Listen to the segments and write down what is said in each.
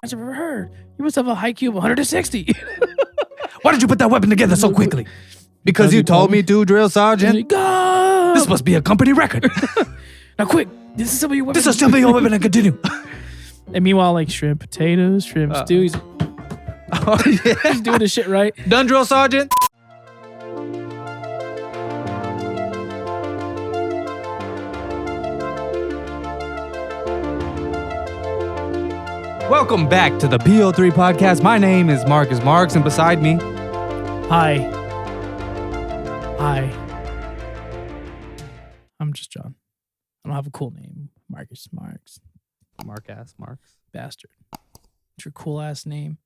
I've ever heard. You must have a IQ of 160. Why did you put that weapon together so quickly? Because you told me to, drill sergeant. This must be a company record. Now quick, this is some of your weapon. This is some of your weapon and continue. And meanwhile, like shrimp, potatoes, shrimp stew. He's doing this shit right. Done, drill sergeant. Welcome back to the PO3 Podcast. My name is Marx, and beside me... Hi. I'm just John. I don't have a cool name. Marx. Marx. Bastard. It's your cool ass name.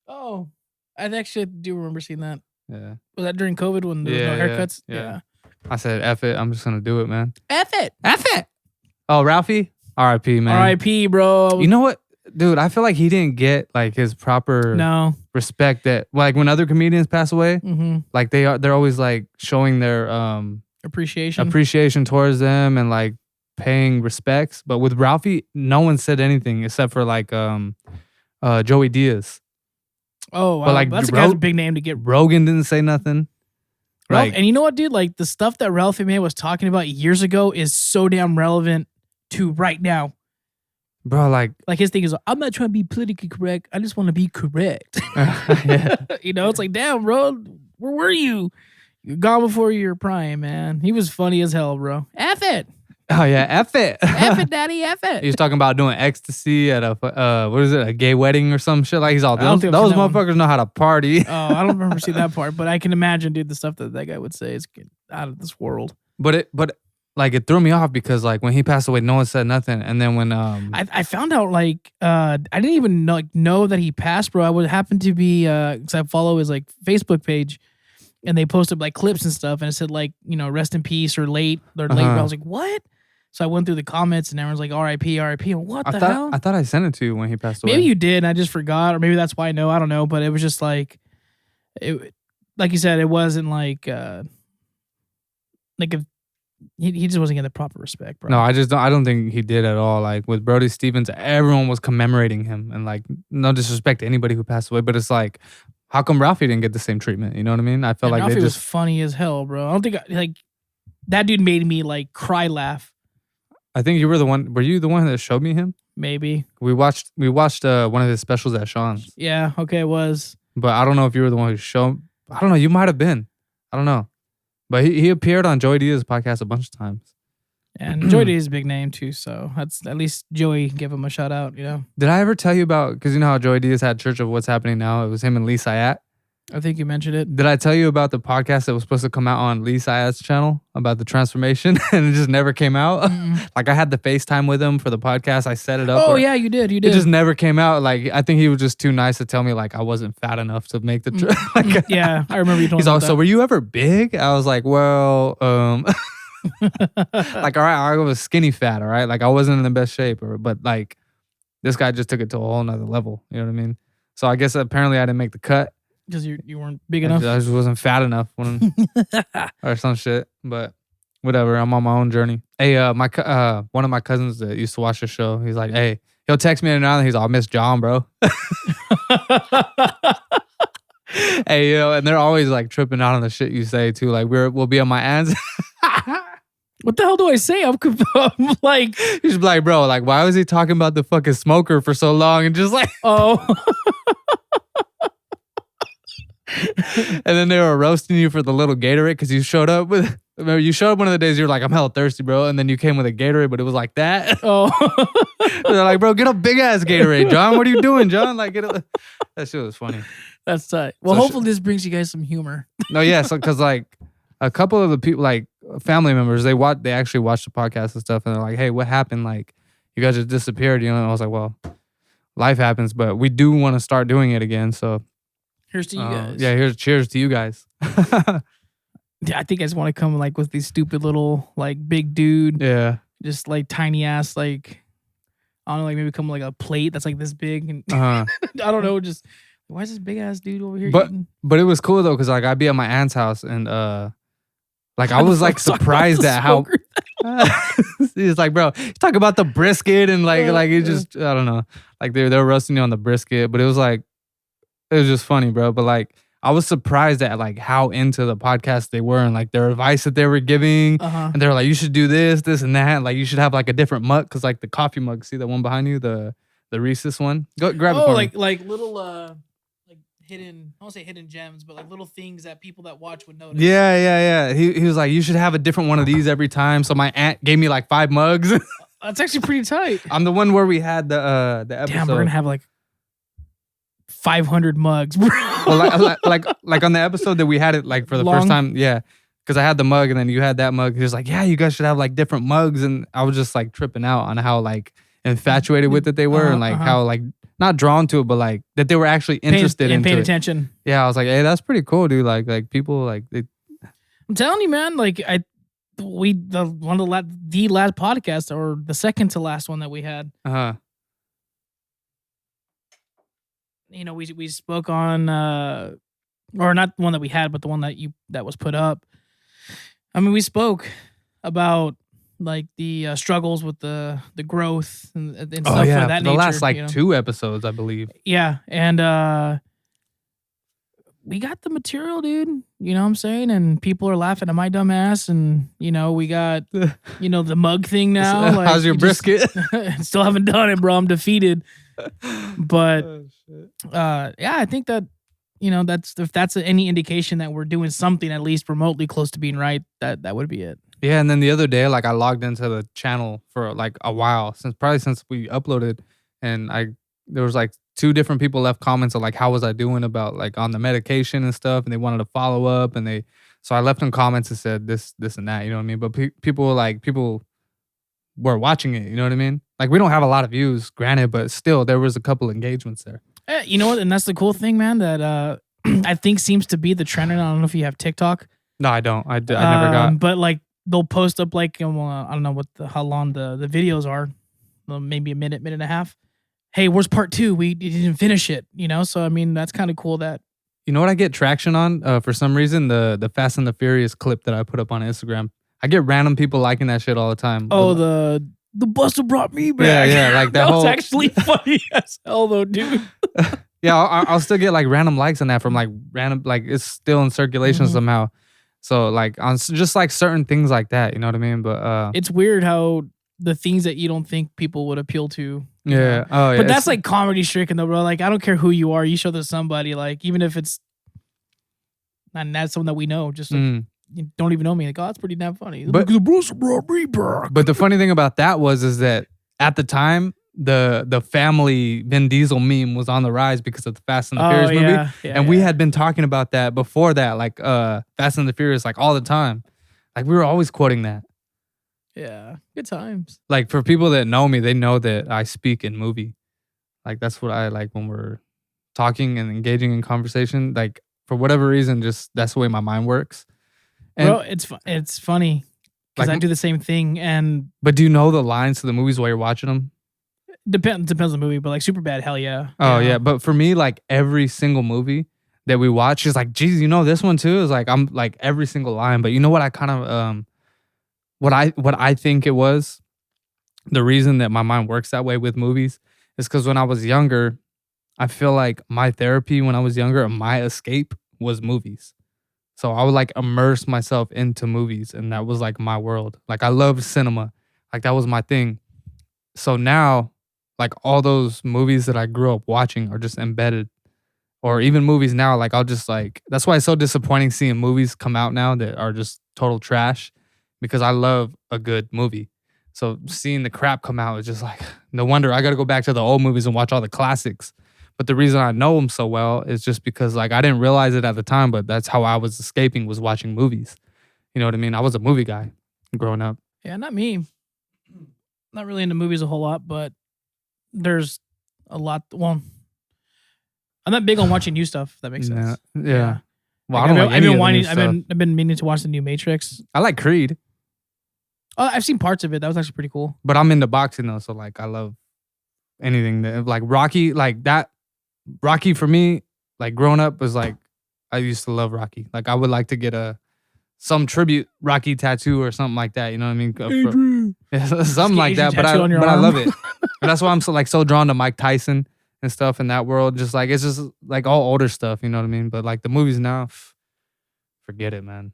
Oh, I actually do remember seeing that. Yeah. Was that during COVID when there was no haircuts? Yeah. I said, F it. I'm just going to do it, man. F it. Oh, Ralphie? R.I.P., man. R.I.P., bro. You know what? Dude, I feel like he didn't get like his proper respect that like when other comedians pass away, like they're always like showing their appreciation towards them and like paying respects. But with Ralphie, no one said anything except for like Joey Diaz. Oh, wow. But like that's a big name to get. Rogan didn't say nothing. Like, and you know what, dude? Like the stuff that Ralphie May was talking about years ago is so damn relevant to right now. Bro, like his thing is, I'm not trying to be politically correct. I just want to be correct. You know, it's like, damn, bro, where were you? You're gone before your prime, man. He was funny as hell, bro. F it. Oh yeah, F it. F it, daddy, F it. He was talking about doing ecstasy at a gay wedding or some shit. Like he's all those motherfuckers know how to party. Oh, I don't remember seeing that part, but I can imagine, dude, the stuff that guy would say is out of this world. But it threw me off because like when he passed away, no one said nothing. And then when I found out like I didn't even know that he passed, bro. I would happen to be because I follow his like Facebook page, and they posted like clips and stuff, and it said like, you know, rest in peace or late. I was like, what? So I went through the comments and everyone's like, R.I.P. And what the hell? I thought I sent it to you when he passed away. Maybe you did, and I just forgot, or maybe that's why I know. I don't know, but it was just like, like you said, it wasn't like if he just wasn't getting the proper respect, bro. No, I don't think he did at all. Like with Brody Stevens, everyone was commemorating him, and like no disrespect to anybody who passed away, but it's like, how come Ralphie didn't get the same treatment? You know what I mean? I felt like Ralphie was funny as hell, bro. I don't think like that dude made me like cry laugh. I think you were the one. Were you the one that showed me him? Maybe. We watched one of his specials at Sean's. Yeah. Okay, it was. But I don't know if you were the one who showed. I don't know. You might have been. I don't know. But he appeared on Joey Diaz's podcast a bunch of times. And Joey Diaz is a big name too, so that's at least Joey give him a shout out, you know. Did I ever tell you about, because you know how Joey Diaz had Church of What's Happening Now? It was him and Lee Syatt. I think you mentioned it. Did I tell you about the podcast that was supposed to come out on Lee Syatt's channel about the transformation and it just never came out? Like I had the FaceTime with him for the podcast. I set it up. Oh yeah, you did. It just never came out. Like I think he was just too nice to tell me like I wasn't fat enough to make the trip. Yeah, I remember you told me. He's all, so were you ever big? I was like, well, like all right, I was skinny fat, all right? Like I wasn't in the best shape, but like this guy just took it to a whole nother level. You know what I mean? So I guess apparently I didn't make the cut. Because you weren't big enough? I just wasn't fat enough or some shit. But whatever, I'm on my own journey. Hey, one of my cousins that used to watch the show, he's like, hey, he'll text me every now and then. He's like, I miss John, bro. Hey, yo, and they're always like tripping out on the shit you say too. Like we'll be on my aunts. What the hell do I say? I'm like... He's like, bro, like why was he talking about the fucking smoker for so long? And just like... Oh... And then they were roasting you for the little Gatorade because you showed up with. Remember, you showed up one of the days you were like, I'm hella thirsty, bro. And then you came with a Gatorade, but it was like that. Oh. They're like, bro, get a big ass Gatorade, John. What are you doing, John? Like, that shit was funny. That's tight. Well, so hopefully this brings you guys some humor. No, yeah, so because like a couple of the people, like family members, they actually watched the podcast and stuff, and they're like, hey, what happened? Like, you guys just disappeared, you know? And I was like, well, life happens, but we do want to start doing it again, so. Here's to you guys. Yeah, cheers to you guys. Yeah, I think I just want to come like with these stupid little like big dude. Yeah. Just like tiny ass like I don't know, like maybe come like a plate that's like this big and I don't know, just why is this big ass dude over here eating? But it was cool though, because like I'd be at my aunt's house and like I was like surprised at how He's like, bro, he's talking about the brisket and like it just, I don't know. Like they were roasting you on the brisket, but it was just funny, bro. But like, I was surprised at like how into the podcast they were and like their advice that they were giving. And they were like, you should do this and that. Like you should have like a different mug. Cause like the coffee mug, see that one behind you, the Reese's one? Go grab it for me. Like little, like hidden, I won't say hidden gems, but like little things that people that watch would notice. Yeah. He was like, you should have a different one of these every time. So my aunt gave me like 5 mugs. That's actually pretty tight. I'm the one where we had the episode. Damn, we're gonna have like 500 mugs, bro. Well, like on the episode that we had it like for the first time, yeah. Because I had the mug and then you had that mug. He was like, yeah, you guys should have like different mugs, and I was just like tripping out on how like infatuated with it they were, and like how like not drawn to it, but like that they were actually interested in paying attention. Yeah, I was like, hey, that's pretty cool, dude. Like people like they. I'm telling you, man. Like the last podcast or the second to last one that we had. You know, we spoke on, or not the one that we had, but the one that was put up. I mean, we spoke about like the struggles with the growth and stuff of that nature. The last like 2 episodes, I believe. Yeah, and we got the material, dude. You know what I'm saying? And people are laughing at my dumb ass, and you know we got the mug thing now. Like, how's your brisket? Still haven't done it, bro. I'm defeated. But yeah, I think that if that's any indication that we're doing something at least remotely close to being right, that would be it. Yeah, and then the other day, like I logged into the channel for like a while since we uploaded, and there was like 2 different people left comments of like how was I doing about like on the medication and stuff, and they wanted to follow up, and so I left them comments and said this and that, you know what I mean? But people were watching it, you know what I mean? Like we don't have a lot of views, granted, but still there was a couple engagements there. You know what? And that's the cool thing, man, that I think seems to be the trend. And I don't know if you have TikTok. No, I don't. I never got. But like they'll post up like I don't know how long the videos are, maybe a minute and a half. Hey, where's part 2? We didn't finish it, So I mean, that's kind of cool. That you know what I get traction on for some reason, the Fast and the Furious clip that I put up on Instagram. I get random people liking that shit all the time. Oh, the Buster brought me back. Yeah, like that was actually funny as hell, though, dude. Yeah, I'll still get like random likes on that from like random, like it's still in circulation somehow. So like on just like certain things like that, you know what I mean? But it's weird how the things that you don't think people would appeal to. Yeah. Oh, yeah. But that's like comedy stricken though, bro. Like I don't care who you are, you show this to somebody, like even if it's not that's someone that we know, just like, you don't even know me. Like, oh, that's pretty damn funny. But the Bruce brought me back. But the funny thing about that is that at the time, the family Vin Diesel meme was on the rise because of the Fast and the Furious movie. And we had been talking about that before that, like Fast and the Furious, like all the time. Like we were always quoting that. Yeah, good times. Like for people that know me, they know that I speak in movie. Like that's what I like when we're talking and engaging in conversation. Like for whatever reason, just that's the way my mind works. And bro, it's funny because like, I do the same thing. But do you know the lines to the movies while you're watching them? Depends on the movie, but like Superbad, hell yeah. Oh yeah, but for me, like every single movie that we watch is like, geez, you know this one too? Is like I'm like every single line. But you know what I kind of what I think it was, the reason that my mind works that way with movies is because when I was younger, I feel like my therapy when I was younger, my escape was movies. So I would like immerse myself into movies, and that was like my world. Like I loved cinema. Like that was my thing. So now, like all those movies that I grew up watching are just embedded. Or even movies now, like I'll just like, that's why it's so disappointing seeing movies come out now that are just total trash, because I love a good movie. So seeing the crap come out is just like, no wonder I got to go back to the old movies and watch all the classics. But the reason I know them so well is just because like I didn't realize it at the time, but that's how I was escaping, was watching movies. You know what I mean? I was a movie guy growing up. Yeah, not me. Not really into movies a whole lot, but there's a lot. Well, I'm not big on watching new stuff. If that makes sense. Yeah. Well, like, I've been meaning to watch the new Matrix. I like Creed. Oh, I've seen parts of it. That was actually pretty cool. But I'm into boxing though, so like I love anything that like Rocky, like that. Rocky for me, like growing up was like I used to love Rocky. Like I would like to get a some tribute Rocky tattoo or something like that. You know what I mean? Something like that. But I love it. And that's why I'm so drawn to Mike Tyson and stuff in that world. Just like it's just like all older stuff. You know what I mean? But like the movies now, forget it, man.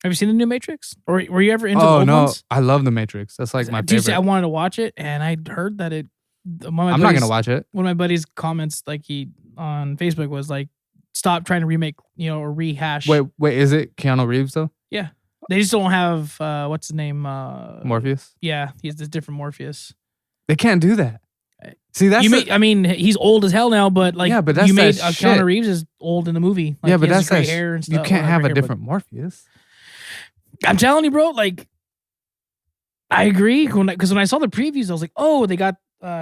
Have you seen the new Matrix? Or were you ever into the old ones? I love the Matrix. That's like my favorite. I wanted to watch it, and I heard that I'm not gonna watch it. One of my buddies' comments, like he on Facebook, was like, "Stop trying to remake, or rehash." Wait, is it Keanu Reeves though? Yeah, they just don't have what's his name? Morpheus. Yeah, he's this different Morpheus. They can't do that. See, that's he's old as hell now, but like, but that's Keanu Reeves is old in the movie. Like, but that's gray hair and stuff. You can't have a different Morpheus. I'm telling you, bro. Like, I agree. Because when I saw the previews, I was like, oh, they got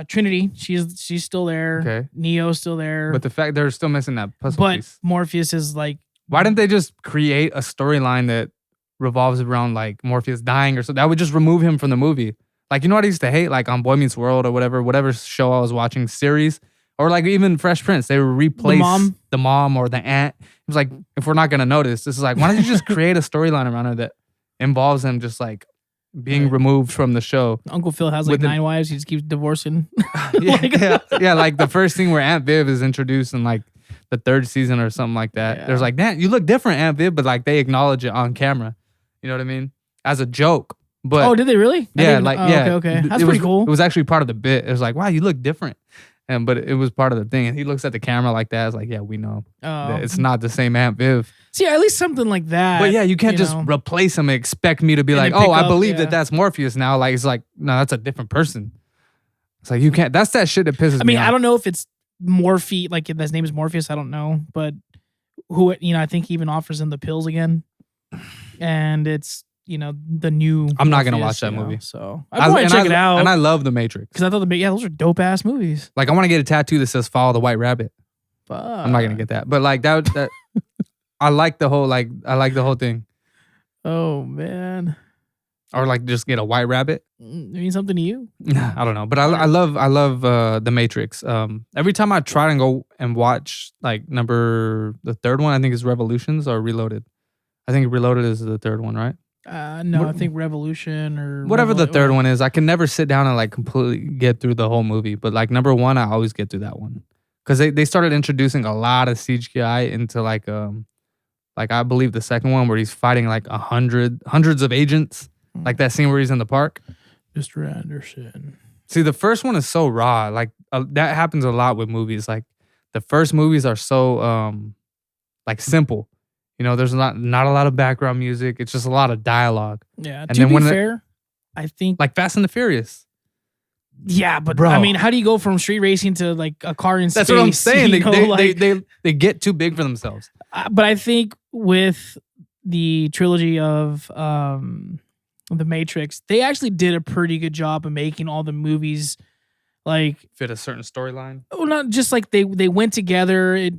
Trinity. She's still there. Okay. Neo's still there. But the fact they're still missing that puzzle piece. But Morpheus is like, why didn't they just create a storyline that revolves around like Morpheus dying or so? That would just remove him from the movie. Like, you know what I used to hate? Like on Boy Meets World or whatever show I was watching, series, or like even Fresh Prince, they would replace the mom or the aunt. It was like, if we're not gonna notice, this is like, why don't you just create a storyline around her that involves him just like being removed from the show? Uncle Phil has like 9 wives. He just keeps divorcing. Yeah. Like the first thing where Aunt Viv is introduced in like the 3rd season or something like that. Yeah. There's like, "Man, you look different, Aunt Viv," but like they acknowledge it on camera. You know what I mean? As a joke. But did they really? Okay. That's pretty cool. It was actually part of the bit. It was like, "Wow, you look different." But it was part of the thing. And he looks at the camera like that. It's like, yeah, we know that it's not the same Aunt Viv. See, at least something like that. But yeah, you can't just replace him and expect me to be like, "Oh, I believe that that's Morpheus now." Like, it's like, no, that's a different person. It's like, you can't. That's that shit that pisses me off. I mean, I don't know if it's Morphe, like if his name is Morpheus, I don't know. But I think he even offers him the pills again. And it's, the new. I'm not going to watch that movie. So I want to check it out. And I love The Matrix. Because I thought those are dope ass movies. Like, I want to get a tattoo that says "Follow the White Rabbit." I'm not going to get that. But like that I like the whole thing. Oh man. Or like just get a white rabbit. It means something to you? I don't know. But I love The Matrix. Every time I try and go and watch like the 3rd one, I think is Revolutions or Reloaded. I think Reloaded is the 3rd one, right? No, I think Revolution or whatever the 3rd one is. I can never sit down and like completely get through the whole movie. But like number 1, I always get through that one. Because they started introducing a lot of CGI into like I believe the 2nd one where he's fighting like hundreds of agents. Like that scene where he's in the park. Mr. Anderson. See, the first one is so raw. Like that happens a lot with movies. Like the first movies are so like simple. There's not a lot of background music. It's just a lot of dialogue. Yeah. And to be fair, I think like Fast and the Furious. Yeah, but bro, I mean, how do you go from street racing to like a car in space? That's what I'm saying. They get too big for themselves. But I think with the trilogy of The Matrix, they actually did a pretty good job of making all the movies like fit a certain storyline. Oh, not just like they went together.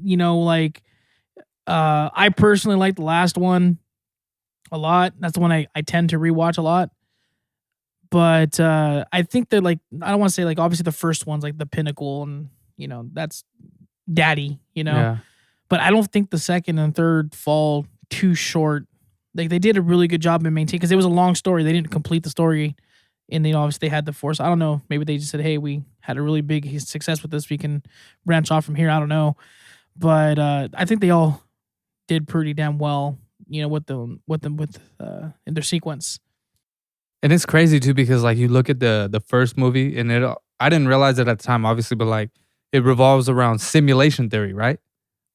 I personally like the last one a lot. That's the one I tend to rewatch a lot. But I think that like, I don't want to say like, obviously the first one's like the pinnacle and, that's daddy, Yeah. But I don't think the 2nd and 3rd fall too short. Like they did a really good job in maintaining, because it was a long story. They didn't complete the story. And then obviously they had the Force. I don't know. Maybe they just said, hey, we had a really big success with this. We can branch off from here. I don't know. But I think they all did pretty damn well, with in their sequence. And it's crazy too, because like you look at the first movie and I didn't realize it at the time, obviously, but like it revolves around simulation theory, right?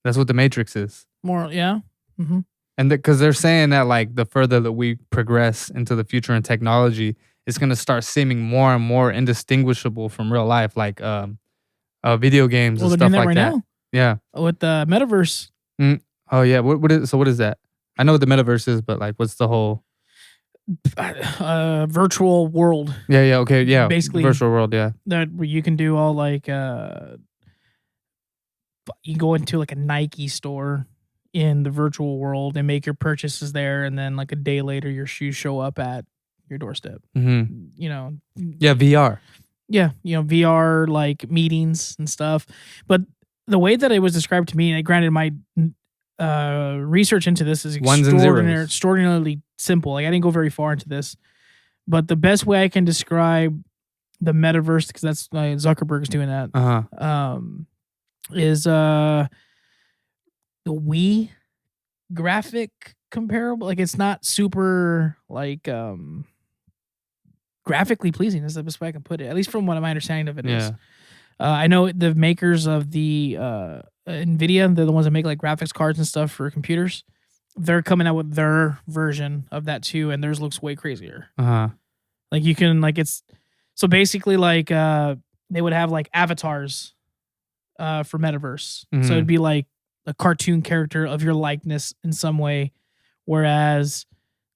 That's what The Matrix is. More, yeah. Mm-hmm. And because they're saying that like the further that we progress into the future in technology, it's going to start seeming more and more indistinguishable from real life, like video games and stuff like that. Now. Yeah. With the metaverse. Oh yeah. What is that? I know what the metaverse is, but like what's the whole virtual world? Yeah. Okay. Yeah. Basically, virtual world. Yeah. That where you can do all like you go into like a Nike store in the virtual world and make your purchases there, and then like a day later your shoes show up at your doorstep. Mm-hmm. Yeah, VR. Yeah, VR like meetings and stuff. But the way that it was described to me, and granted research into this is extraordinarily simple. Like I didn't go very far into this, but the best way I can describe the metaverse, because that's Zuckerberg's doing that, is the Wii graphic comparable. Like it's not super like graphically pleasing. Is the best way I can put it. At least from what my understanding of it is. I know the makers of the NVIDIA, they're the ones that make like graphics cards and stuff for computers. They're coming out with their version of that too, and theirs looks way crazier. Like you can like it's so basically like they would have like avatars for metaverse. So it'd be like a cartoon character of your likeness in some way, whereas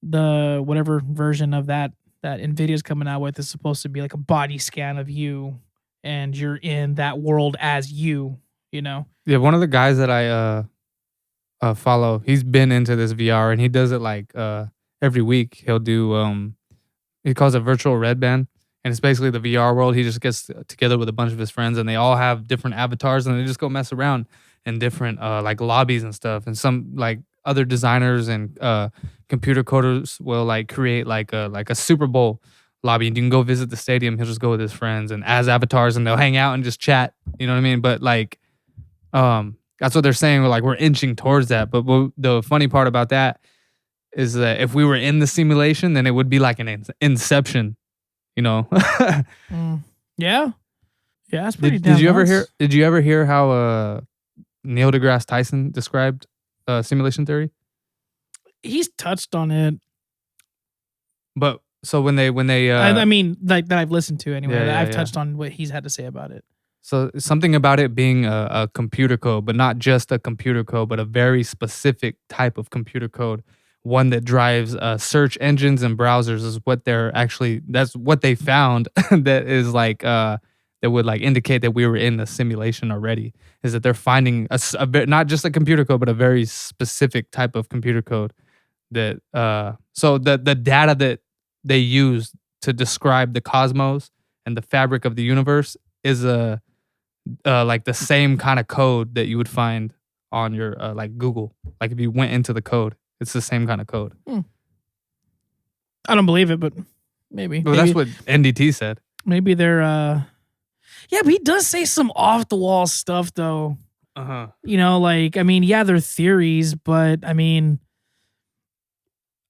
the whatever version of that NVIDIA's coming out with is supposed to be like a body scan of you, and you're in that world as you know? Yeah, one of the guys that I follow, he's been into this VR, and he does it like every week. He'll do, he calls it virtual red band, and it's basically the VR world. He just gets together with a bunch of his friends, and they all have different avatars, and they just go mess around in different like lobbies and stuff. And some like other designers and computer coders will like create like a Super Bowl lobby, and you can go visit the stadium. He'll just go with his friends and as avatars, and they'll hang out and just chat. You know what I mean? But like, that's what they're saying. Like we're inching towards that. But the funny part about that is that if we were in the simulation, then it would be like an Inception. You know? Yeah. Yeah, that's pretty. Did you ever hear how Neil deGrasse Tyson described simulation theory? He's touched on it, but so when they I mean, like that I've listened to anyway. I've touched on what he's had to say about it. So something about it being a computer code, but not just a computer code, but a very specific type of computer code, one that drives search engines and browsers is what that's what they found that is like that would like indicate that we were in a simulation already, is that they're finding not just a computer code, but a very specific type of computer code that so the data that they use to describe the cosmos and the fabric of the universe is like the same kind of code that you would find on your like Google. Like if you went into the code, it's the same kind of code. I don't believe it, but maybe. Well, that's what NDT said. Maybe they're yeah, but he does say some off the wall stuff though. You know, like I mean, yeah, they're theories, but I mean,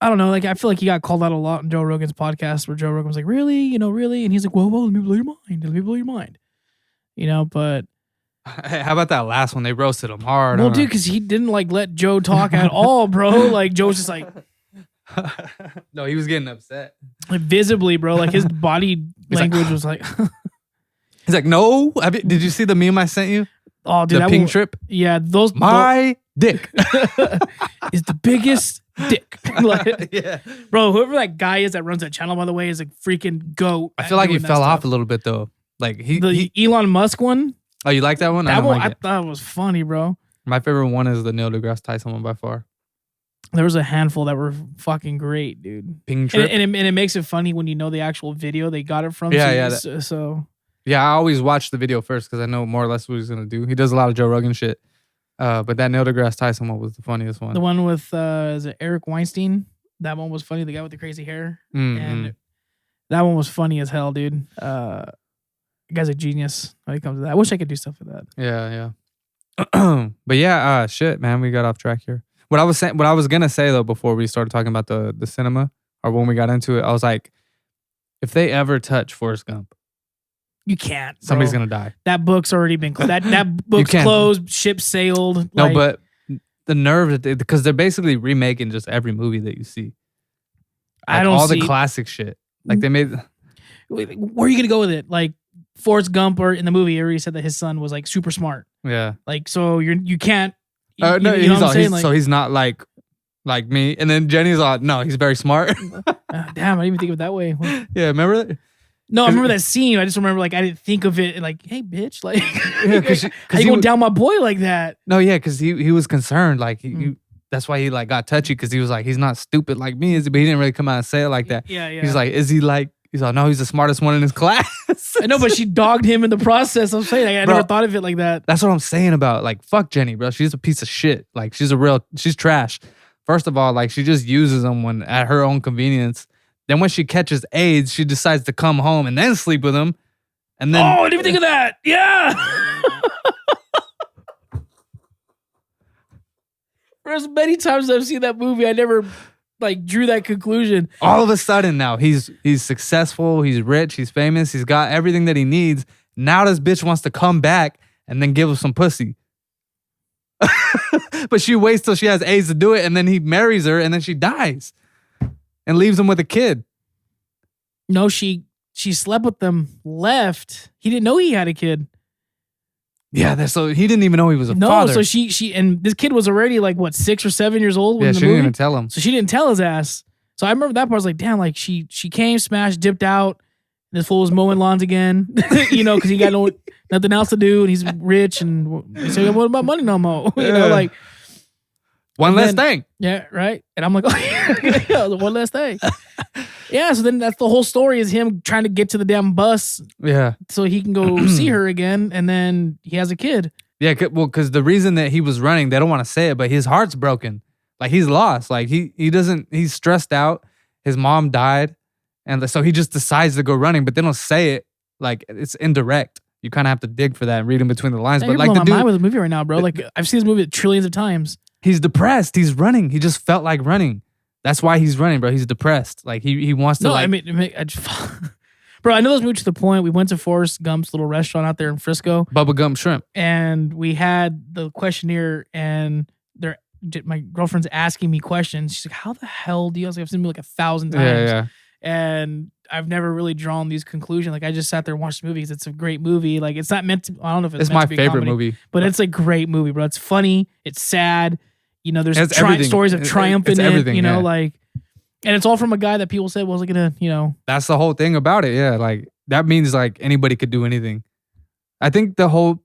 I don't know. Like I feel like he got called out a lot on Joe Rogan's podcast, where Joe Rogan was like, "Really, you know, really," and he's like, "Well, let me blow your mind. Let me blow your mind." You know, but how about that last one? They roasted him hard. Well, dude, because he didn't like let Joe talk at all, bro. Like Joe was just like, no, he was getting upset, like visibly, bro. Like his body language was like, he's like, "No, did you see the meme I sent you? Oh, dude, the pink trip. Yeah, my dick is the biggest dick." Like, yeah, bro. Whoever that guy is that runs that channel, by the way, is a freaking goat. I feel like he fell off a little bit though. Like the Elon Musk one. Oh, you like that one? That one I thought was funny, bro. My favorite one is the Neil deGrasse Tyson one by far. There was a handful that were fucking great, dude. Ping trip. And it makes it funny when you know the actual video they got it from. Yeah, So yeah, I always watch the video first because I know more or less what he's gonna do. He does a lot of Joe Rogan shit. But that Neil deGrasse Tyson one was the funniest one. The one with is it Eric Weinstein? That one was funny. The guy with the crazy hair. And that one was funny as hell, dude. The guy's a genius when it comes to that. I wish I could do stuff with that. Yeah. But yeah, shit, man, we got off track here. What I was gonna say though, before we started talking about the cinema, or when we got into it, I was like, if they ever touch Forrest Gump, you can't. Bro. Somebody's gonna die. That book's already been that book's closed. Ship sailed. No, but the nerve that because they're basically remaking just every movie that you see. Like I don't all see the classic shit. Like they made. Where are you gonna go with it? Like Forrest Gump, or in the movie, he already said that his son was like super smart. Yeah. Like so you can't. No, you know what I'm saying? So he's not like me. And then Jenny's like, no, he's very smart. Damn, I didn't even think of it that way. Yeah, remember that? No, I remember that scene. I just remember like I didn't think of it like, hey, bitch, like yeah, how you going down my boy like that? No, yeah, because he was concerned. Like he that's why he like got touchy because he was like, he's not stupid like me, is he? But he didn't really come out and say it like that. Yeah. He's like, is he like He's like, no, he's the smartest one in his class. I know, but she dogged him in the process. I'm saying, I never thought of it like that. That's what I'm saying about, like, fuck Jenny, bro. She's a piece of shit. Like, she's trash. First of all, like, she just uses him when at her own convenience. Then when she catches AIDS, she decides to come home and then sleep with him. And then, I didn't even think of that. Yeah. For as many times I've seen that movie, I never like drew that conclusion. All of a sudden now, he's successful, he's rich, he's famous, he's got everything that he needs. Now this bitch wants to come back and then give him some pussy. But she waits till she has AIDS to do it, and then he marries her, and then she dies and leaves him with a kid. No, she slept with them, left. He didn't know he had a kid. Yeah, so he didn't even know he was a father. No, so she and this kid was already like, what, 6 or 7 years old? Yeah, she didn't even tell him. So she didn't tell his ass. So I remember that part. I was like, damn, like she came, smashed, dipped out. This fool was mowing lawns again, you know, because he got nothing else to do, and he's rich, and he said, "What about money no more?" You know, like one less thing. Yeah, right. And I'm like, oh, yeah, one less thing. Yeah. So then that's the whole story is him trying to get to the damn bus. Yeah. So he can go see her again, and then he has a kid. Yeah. Well, because the reason that he was running, they don't want to say it, but his heart's broken. Like he's lost. Like he's stressed out. His mom died. And so he just decides to go running, but they don't say it. Like it's indirect. You kind of have to dig for that and read in between the lines. Yeah, but you're like blowing the my dude, mind with the movie right now, bro. Like I've seen this movie trillions of times. He's depressed. He's running. He just felt like running. That's why he's running, bro. He's depressed. Like he wants to. No, like, bro, I know this movie to the point. We went to Forrest Gump's little restaurant out there in Frisco, Bubba Gump Shrimp, and we had the questionnaire, and my girlfriend's asking me questions. She's like, "How the hell do you?" I was like, "I've seen the movie like 1,000 times." Yeah. And I've never really drawn these conclusions. Like I just sat there and watched the movie because it's a great movie. Like it's not meant to. I don't know if it's meant to be my favorite comedy, movie, but it's a great movie, bro. It's funny. It's sad. You know, there's stories of triumph in it. You know, like, and it's all from a guy that people said wasn't gonna. You know, that's the whole thing about it. Yeah, like that means like anybody could do anything. I think the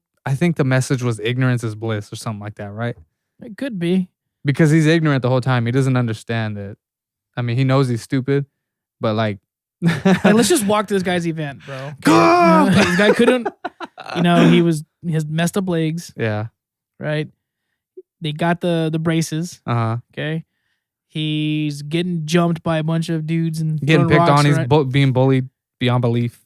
message was ignorance is bliss or something like that, right? It could be because he's ignorant the whole time. He doesn't understand it. I mean, he knows he's stupid. But like let's just walk to this guy's event, bro. This guy couldn't, you know, he has messed up legs. Yeah. Right. They got the braces. Okay. He's getting jumped by a bunch of dudes and getting picked rocks, on. He's right? Being bullied beyond belief.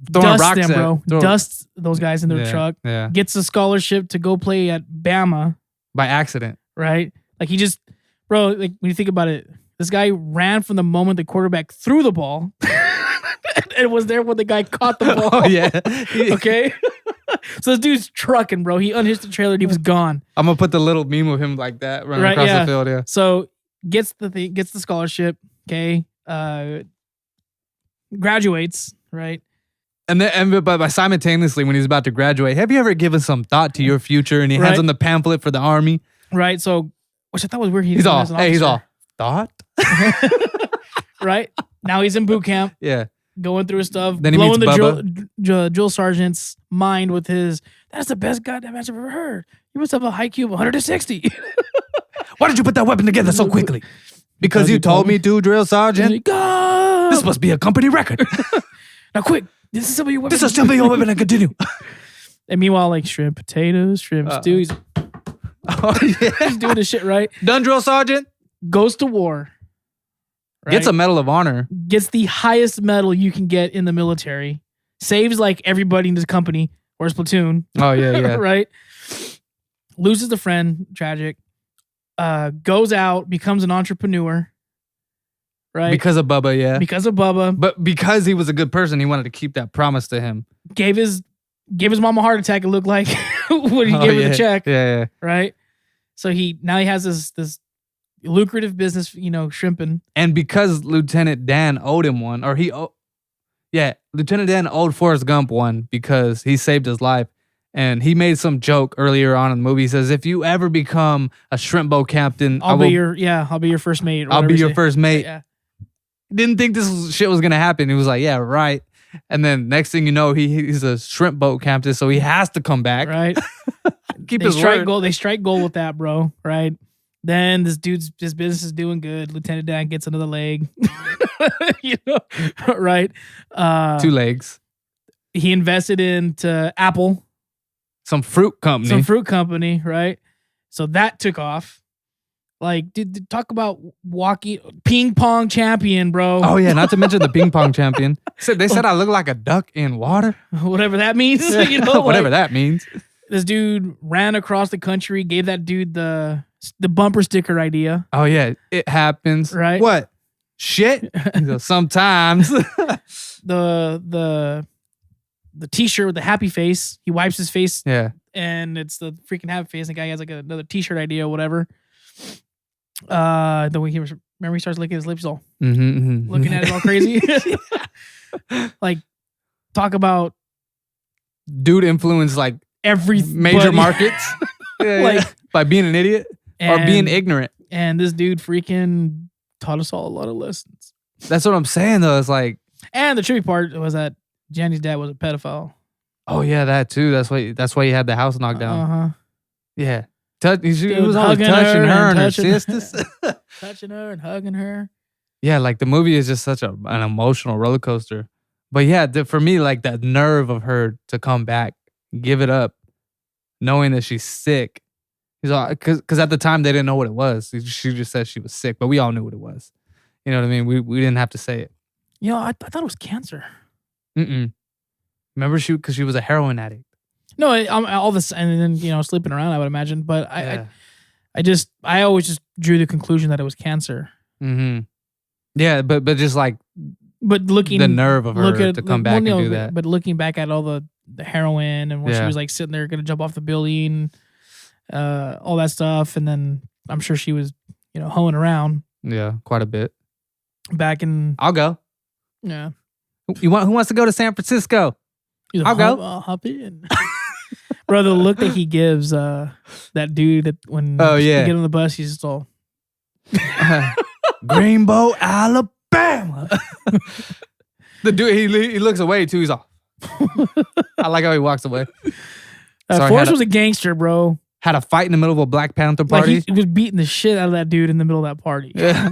Dust them, bro. Dust those guys in their truck. Yeah. Gets a scholarship to go play at Bama by accident. Right. Like he just, bro. Like when you think about it. This guy ran from the moment the quarterback threw the ball and was there when the guy caught the ball. Oh, yeah. Okay. So this dude's trucking, bro. He unhitched the trailer and he was gone. I'm going to put the little meme of him like that running across the field. Yeah. So gets the scholarship. Okay. Graduates. Right. But simultaneously, when he's about to graduate, have you ever given some thought to your future? And he hands him the pamphlet for the army. Right. So, which I thought was weird. He's all thought. Right. Now he's in boot camp. Yeah. Going through his stuff. Then he blowing meets the drill sergeant's mind with his, that's the best goddamn answer I've ever heard. You must have a high Q of 160. Why did you put that weapon together so quickly? Because you told me to, drill sergeant. This must be a company record. Now quick. This is some of your weapons. This is some of your weapon and continue. And meanwhile, like shrimp, potatoes, shrimp stew. He's doing this shit right. Done, drill sergeant. Goes to war. Right? Gets a Medal of Honor. Gets the highest medal you can get in the military. Saves like everybody in his company or his platoon. Oh, yeah. Right? Loses a friend. Tragic. Goes out, becomes an entrepreneur. Right? Because of Bubba, yeah. Because of Bubba. But because he was a good person, he wanted to keep that promise to him. Gave his mom a heart attack, it looked like, when he gave her the check. Yeah. Right? So he has this lucrative business, you know, shrimping. And because Lieutenant Dan owed him one, Lieutenant Dan owed Forrest Gump one because he saved his life. And he made some joke earlier on in the movie. He says, if you ever become a shrimp boat captain, I'll be your first mate. I'll be your first mate. Yeah. Didn't think this shit was going to happen. He was like, yeah, right. And then next thing you know, he's a shrimp boat captain, so he has to come back. Right. Keep his word. They strike gold with that, bro. Right. Then his business is doing good. Lieutenant Dan gets another leg. Right? 2 legs. He invested into Apple. Some fruit company, right? So that took off. Like, dude, talk about walking ping pong champion, bro. Oh yeah, not to mention the ping pong champion. They said I look like a duck in water. Whatever that means. Whatever that means. This dude ran across the country, gave that dude the bumper sticker idea. Oh yeah, it happens. Right? What? Shit. Sometimes. the T-shirt with the happy face. He wipes his face. Yeah. And it's the freaking happy face. The guy has like another T-shirt idea or whatever. The way he starts licking his lips, all looking at it all crazy. Like, talk about dude influence like every major markets by being an idiot or being ignorant. And this dude freaking taught us all a lot of lessons. That's what I'm saying though. It's like, and the tricky part was that Jenny's dad was a pedophile. Oh yeah, that too. That's why he had the house knocked down. Yeah. He was always touching her and her sisters. Touching her and hugging her. Yeah, like the movie is just such an emotional roller coaster. But yeah, for me, like that nerve of her to come back, give it up, knowing that she's sick. Because at the time they didn't know what it was. She just said she was sick, but we all knew what it was. You know what I mean? We didn't have to say it. I thought it was cancer. Remember because she was a heroin addict. No, all this and then sleeping around, I would imagine. But I always just drew the conclusion that it was cancer. Yeah, but just like, but looking the nerve of her to come back and do that. But looking back at all the heroin and when she was like sitting there gonna jump off the building, all that stuff, and then I'm sure she was hoeing around. Yeah, quite a bit. Back in, I'll go. Yeah. Who wants to go to San Francisco? I'll go. I'll hop in. Bro, the look that he gives that dude that when they get on the bus, he's just all Greenbow, Alabama. The dude, he looks away too. He's all. I like how he walks away. Forrest was a gangster, bro. Had a fight in the middle of a Black Panther party. Like he was beating the shit out of that dude in the middle of that party. Yeah.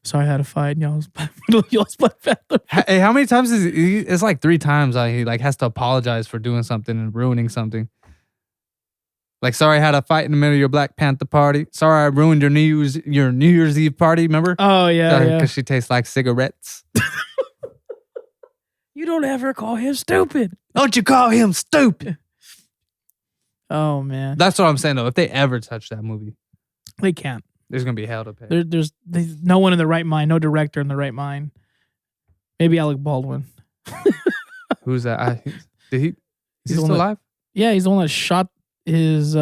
Sorry, I had a fight. Y'all's Black Panther. Hey, how many times is he? It's like 3 times. He like has to apologize for doing something and ruining something. Like, sorry, I had a fight in the middle of your Black Panther party. Sorry, I ruined your New Year's Eve party. Remember? Oh yeah, because she tastes like cigarettes. You don't ever call him stupid. Don't you call him stupid? Oh man, that's what I'm saying though. If they ever touch that movie, they can't. There's gonna be hell to pay. There's no one in the right mind, no director in the right mind. Maybe Alec Baldwin. Who's that? Is he still alive? Yeah, he's the one that shot his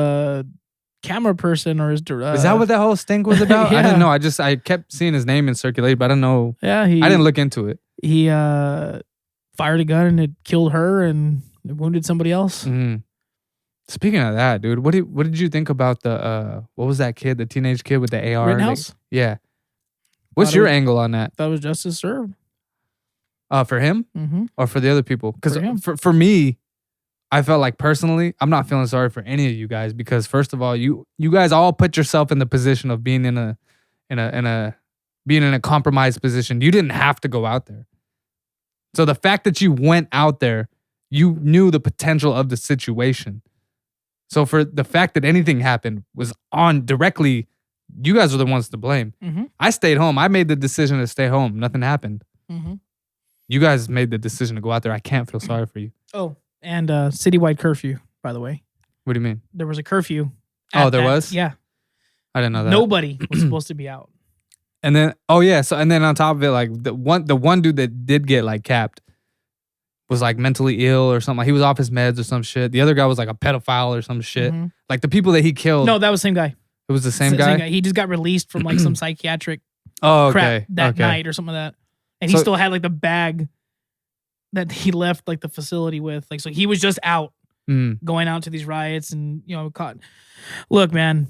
camera person or his. Is that what that whole stink was about? Yeah. I didn't know. I kept seeing his name in circulate, but I don't know. Yeah, I didn't look into it. He fired a gun and it killed her and it wounded somebody else. Mm-hmm. Speaking of that, dude, what did you think about the what was that kid, the teenage kid with the AR? Rittenhouse? Yeah. What's your angle on that? That was justice served. For him? Mm-hmm. Or for the other people? Because for me, I felt like personally, I'm not feeling sorry for any of you guys because first of all, you guys all put yourself in the position of being in a compromised position. You didn't have to go out there. So the fact that you went out there, you knew the potential of the situation. So for the fact that anything happened was on directly, you guys are the ones to blame. Mm-hmm. I stayed home. I made the decision to stay home. Nothing happened. Mm-hmm. You guys made the decision to go out there. I can't feel sorry for you. Oh, and citywide curfew, by the way. What do you mean? There was a curfew. There was? Yeah. I didn't know that. Nobody was supposed to be out. And then, and then on top of it, like the one dude that did get like capped was like mentally ill or something. Like he was off his meds or some shit. The other guy was like a pedophile or some shit. Mm-hmm. Like the people that he killed. No, that was the same guy. It was the same guy? He just got released from like some psychiatric crap that night or something like that. And he still had like the bag that he left like the facility with. Like, so he was just out going out to these riots and, caught. Look, man,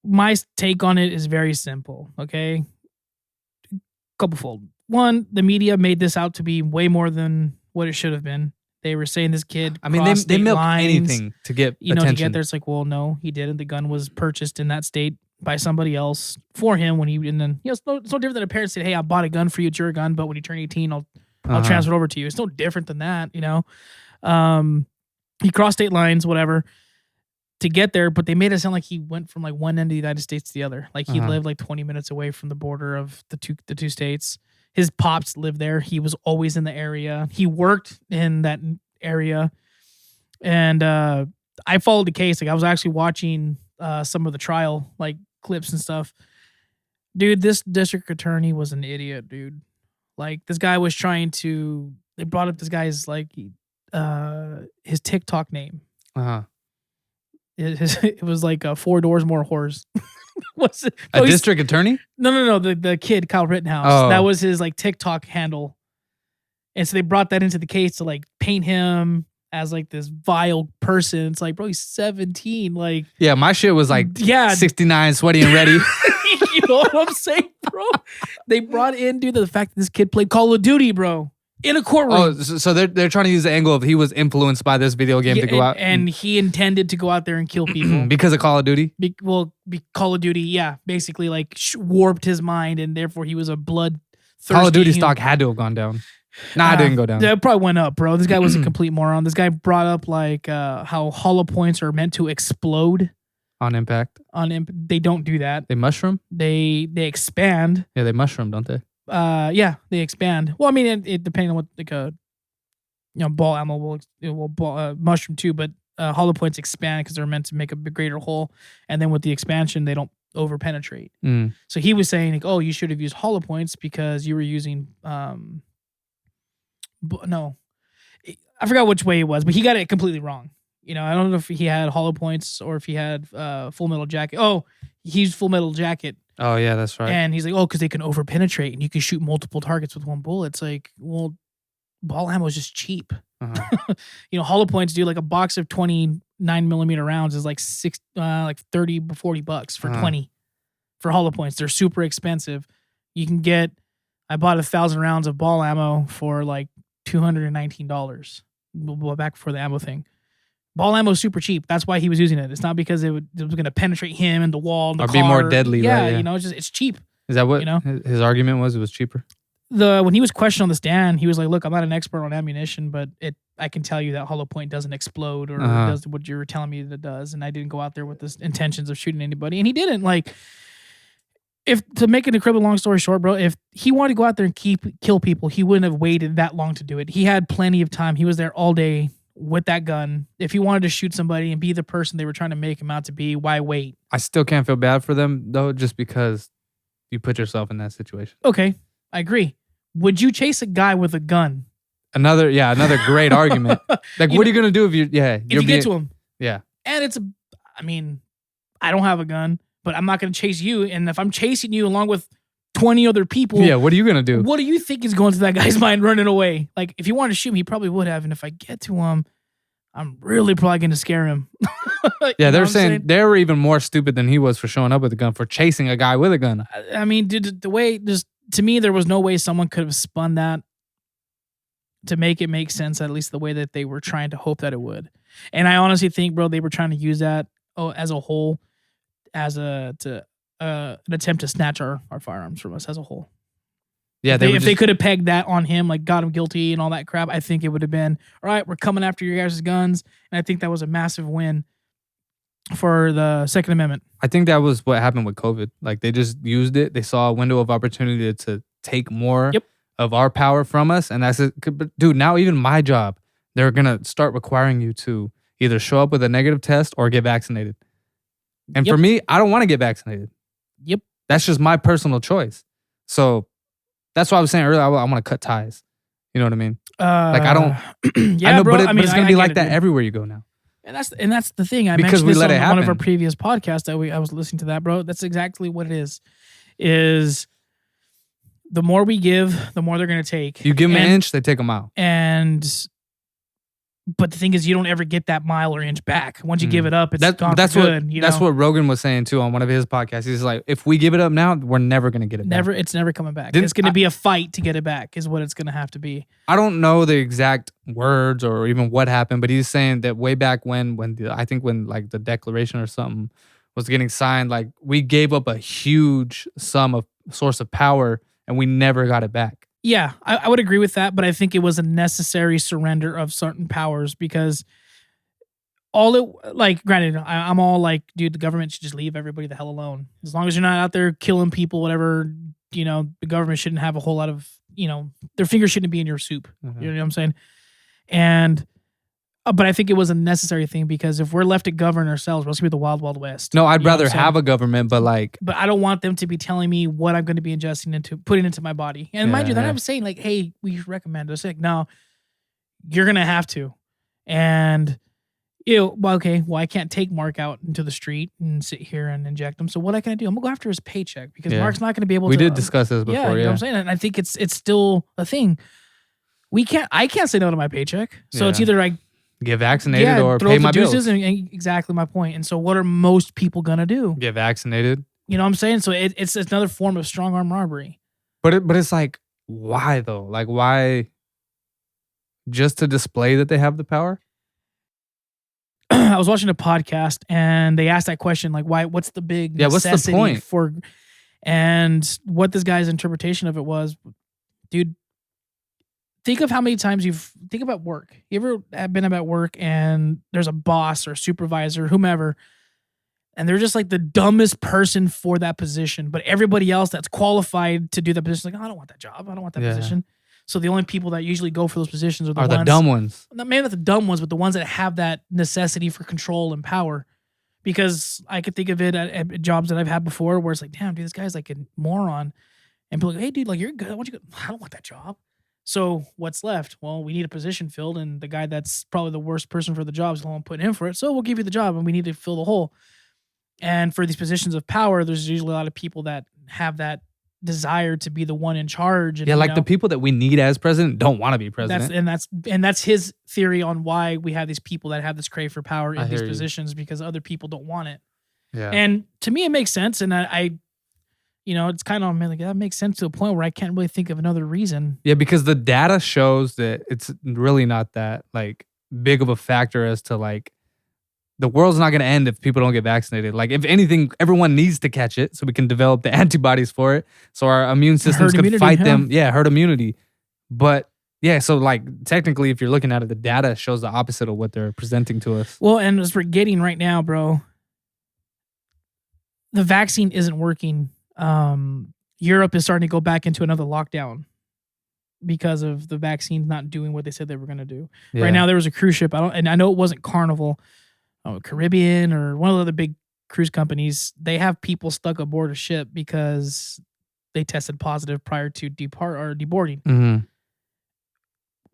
my take on it is very simple. Okay. Couplefold. One, the media made this out to be way more than what it should have been. They were saying this kid. I mean, they milk anything to get attention. To get there. It's like, well, no, he didn't. The gun was purchased in that state by somebody else for him and then it's no different than a parent said, hey, I bought a gun for you, it's your gun, but when you turn 18, I'll transfer it over to you. It's no different than that, He crossed state lines, whatever, to get there, but they made it sound like he went from like one end of the United States to the other. Like he lived like 20 minutes away from the border of the two states. His pops lived there. He was always in the area. He worked in that area. And I followed the case. Like I was actually watching some of the trial, like clips and stuff. Dude, this district attorney was an idiot, dude. Like this guy was they brought up this guy's like his TikTok name. It was like 4 doors more whores. What's it? District attorney? No. The kid, Kyle Rittenhouse. Oh. That was his like TikTok handle. And so they brought that into the case to like paint him as like this vile person. It's like, bro, he's 17. Like, yeah, my shit was like 69, sweaty and ready. You know what I'm saying, bro? They brought in, dude, the fact that this kid played Call of Duty, bro. In a courtroom. Oh, so they're trying to use the angle of he was influenced by this video game to go out. And he intended to go out there and kill people. Because of Call of Duty? Call of Duty, yeah. Basically, like, warped his mind, and therefore he was a bloodthirsty Call of Duty stock had to have gone down. Nah, it didn't go down. It probably went up, bro. This guy was a complete moron. This guy brought up, like, how hollow points are meant to explode. On impact? They don't do that. They mushroom? They expand. Yeah, they mushroom, don't they? Yeah, they expand. Well, I mean, it depending on what ball ammo will mushroom too, but hollow points expand because they're meant to make a greater hole, and then with the expansion, they don't over penetrate. So he was saying, like, oh, you should have used hollow points because you were using no, I forgot which way it was, but he got it completely wrong. I don't know if he had hollow points or if he had Full Metal Jacket. Oh, he used Full Metal Jacket. Oh, yeah, that's right. And he's like, oh, because they can over-penetrate and you can shoot multiple targets with one bullet. It's like, well, ball ammo is just cheap. Hollow points, dude, like a box of 29 millimeter rounds is like $30 to $40 for 20 for hollow points. They're super expensive. You can get, I bought 1,000 rounds of ball ammo for like $219 back before the ammo thing. Ball ammo is super cheap. That's why he was using it. It's not because it was going to penetrate him and the wall and the or car. Be more deadly. Yeah, right? Yeah. It's cheap. Is that what his argument was? It was cheaper? When he was questioned on the stand, he was like, look, I'm not an expert on ammunition, but I can tell you that hollow point doesn't explode or does what you were telling me that it does. And I didn't go out there with the intentions of shooting anybody. And he didn't. Like, to make an incredible long story short, bro, if he wanted to go out there and kill people, he wouldn't have waited that long to do it. He had plenty of time. He was there all day with that gun. If he wanted to shoot somebody and be the person they were trying to make him out to be, why wait? I still can't feel bad for them, though, just because you put yourself in that situation. Okay, I agree. Would you chase a guy with a gun? Another great argument. Like, what are you going to do if you get to him? Yeah. And I don't have a gun, but I'm not going to chase you. And if I'm chasing you along with 20 other people. Yeah, what are you going to do? What do you think is going through that guy's mind running away? Like, if he wanted to shoot me, he probably would have. And if I get to him, I'm really probably going to scare him. Yeah, they're saying they were even more stupid than he was for showing up with a gun, for chasing a guy with a gun. I mean, dude, the way, to me, there was no way someone could have spun that to make it make sense, at least the way that they were trying to hope that it would. And I honestly think, bro, they were trying to use that as a whole, as an attempt to snatch our firearms from us as a whole. Yeah, if they could have pegged that on him, like got him guilty and all that crap, I think it would have been, all right, we're coming after your guys' guns. And I think that was a massive win for the Second Amendment. I think that was what happened with COVID. Like, they just used it. They saw a window of opportunity to take more of our power from us. And that's it. Dude, now even my job, they're going to start requiring you to either show up with a negative test or get vaccinated. And for me, I don't want to get vaccinated. Yep. That's just my personal choice. So that's why I was saying earlier, I want to cut ties. You know what I mean? Like, I don't. Yeah, I know, bro, but it's going to be like that everywhere you go now. And that's the thing. I mentioned this on one of our previous podcasts that I was listening to that, bro. That's exactly what it is. Is the more we give, the more they're going to take. You give them an inch, they take them out. And But the thing is, you don't ever get that mile or inch back. Once you give it up, it's gone for good. That's what Rogan was saying too on one of his podcasts. He's like, if we give it up now, we're never going to get it back. It's never coming back. It's going to be a fight to get it back is what it's going to have to be. I don't know the exact words or even what happened, but he's saying that way back when like the Declaration or something was getting signed, like we gave up a huge source of power and we never got it back. Yeah, I would agree with that, but I think it was a necessary surrender of certain powers because granted, I'm all like, dude, the government should just leave everybody the hell alone. As long as you're not out there killing people, whatever, the government shouldn't have a whole lot of, their fingers shouldn't be in your soup. Mm-hmm. You know what I'm saying? And but I think it was a necessary thing because if we're left to govern ourselves, we're supposed to be the wild, wild west. No, I'd rather have a government, but I don't want them to be telling me what I'm going to be putting into my body. And mind you, they're not saying like, hey, we recommend it. Like, no, you're going to have to. And, I can't take Mark out into the street and sit here and inject him. So what can I do? I'm going to go after his paycheck because Mark's not going to be able to. We did discuss this before. Yeah, you know what I'm saying? And I think it's still a thing. I can't say no to my paycheck. So it's either like, get vaccinated or pay my bills. And exactly my point. And so what are most people going to do? Get vaccinated. You know what I'm saying? So it's another form of strong arm robbery. But it's like, why though? Like, why? Just to display that they have the power? I was watching a podcast and they asked that question, like, why? What's the big necessity what's the point? For? And what this guy's interpretation of it was, dude, think of how many times think about work. You ever been about work and there's a boss or supervisor, whomever, and they're just like the dumbest person for that position, but everybody else that's qualified to do that position is like, oh, I don't want that job. I don't want that position. So the only people that usually go for those positions are the dumb ones. Maybe not the dumb ones, but the ones that have that necessity for control and power. Because I could think of it at jobs that I've had before where it's like, damn, dude, this guy's like a moron. And people are like, hey, dude, like, you're good. I don't want that job. So what's left? Well, we need a position filled, and the guy that's probably the worst person for the job is the one putting in for it. So we'll give you the job, and we need to fill the hole. And for these positions of power, there's usually a lot of people that have that desire to be the one in charge. And, the people that we need as president don't want to be president. That's his theory on why we have these people that have this crave for power in these positions because other people don't want it. Yeah. And to me, it makes sense, and I it's kind of like that makes sense to a point where I can't really think of another reason. Yeah, because the data shows that it's really not that like big of a factor as to like the world's not going to end if people don't get vaccinated. Like if anything, everyone needs to catch it so we can develop the antibodies for it, so our immune systems can fight them. Yeah, herd immunity. But yeah, so like technically, if you're looking at it, the data shows the opposite of what they're presenting to us. Well, and as we're getting right now, bro, the vaccine isn't working. Europe is starting to go back into another lockdown because of the vaccines not doing what they said they were going to do. Yeah. Right now, there was a cruise ship. I know it wasn't Carnival, Caribbean, or one of the other big cruise companies. They have people stuck aboard a ship because they tested positive prior to deboarding. Mm-hmm.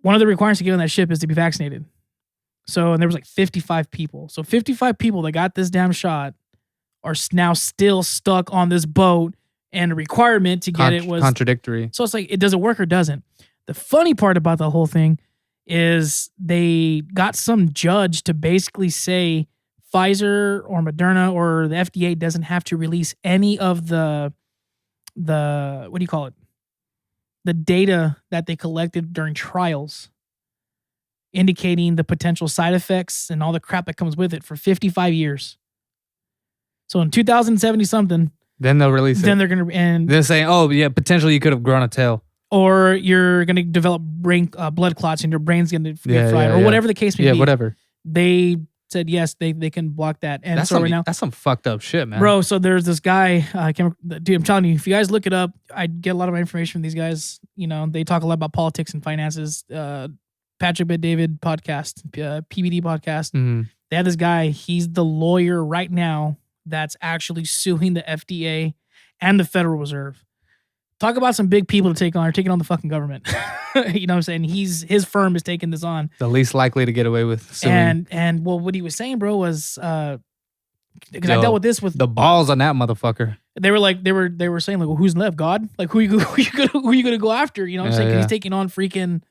One of the requirements to get on that ship is to be vaccinated. So, and there was like 55 people. So 55 people that got this damn shot are now still stuck on this boat, and the requirement to get it was contradictory. So it's like, it doesn't work or doesn't. The funny part about the whole thing is they got some judge to basically say Pfizer or Moderna or the FDA doesn't have to release any of the what do you call it? The data that they collected during trials, indicating the potential side effects and all the crap that comes with it for 55 years. So in 2070 something, then they'll release it. Then they're going to, and they're saying, oh yeah, potentially you could have grown a tail, or you're going to develop blood clots and your brain's going to get fried, or whatever the case may be. Yeah, whatever. They said yes, they can block that. And that's some fucked up shit, man. Bro, so there's this guy, dude, I'm telling you, if you guys look it up, I get a lot of my information from these guys. They talk a lot about politics and finances. Patrick Bet-David podcast, PBD podcast. Mm-hmm. They have this guy, he's the lawyer right now that's actually suing the FDA and the Federal Reserve. Talk about some big people to take on. They're taking on the fucking government. You know what I'm saying? His firm is taking this on. The least likely to get away with suing. And well, what he was saying, bro, was because I dealt with this with the balls on that motherfucker. They were saying like, well, who's left? God? Like who you gonna go after? You know what I'm saying? 'Cause he's taking on freaking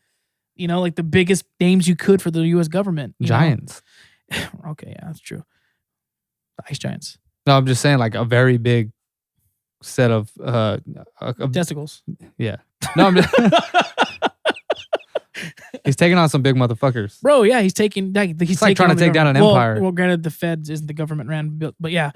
You know, like the biggest names you could for the U.S. government. Giants. Okay, yeah, that's true. The ice giants. No, I'm just saying like a very big set of testicles. Yeah. No, I'm just he's taking on some big motherfuckers. Bro, yeah, he's taking trying to take down an empire. Well, granted, the Feds isn't the government ran, but yeah.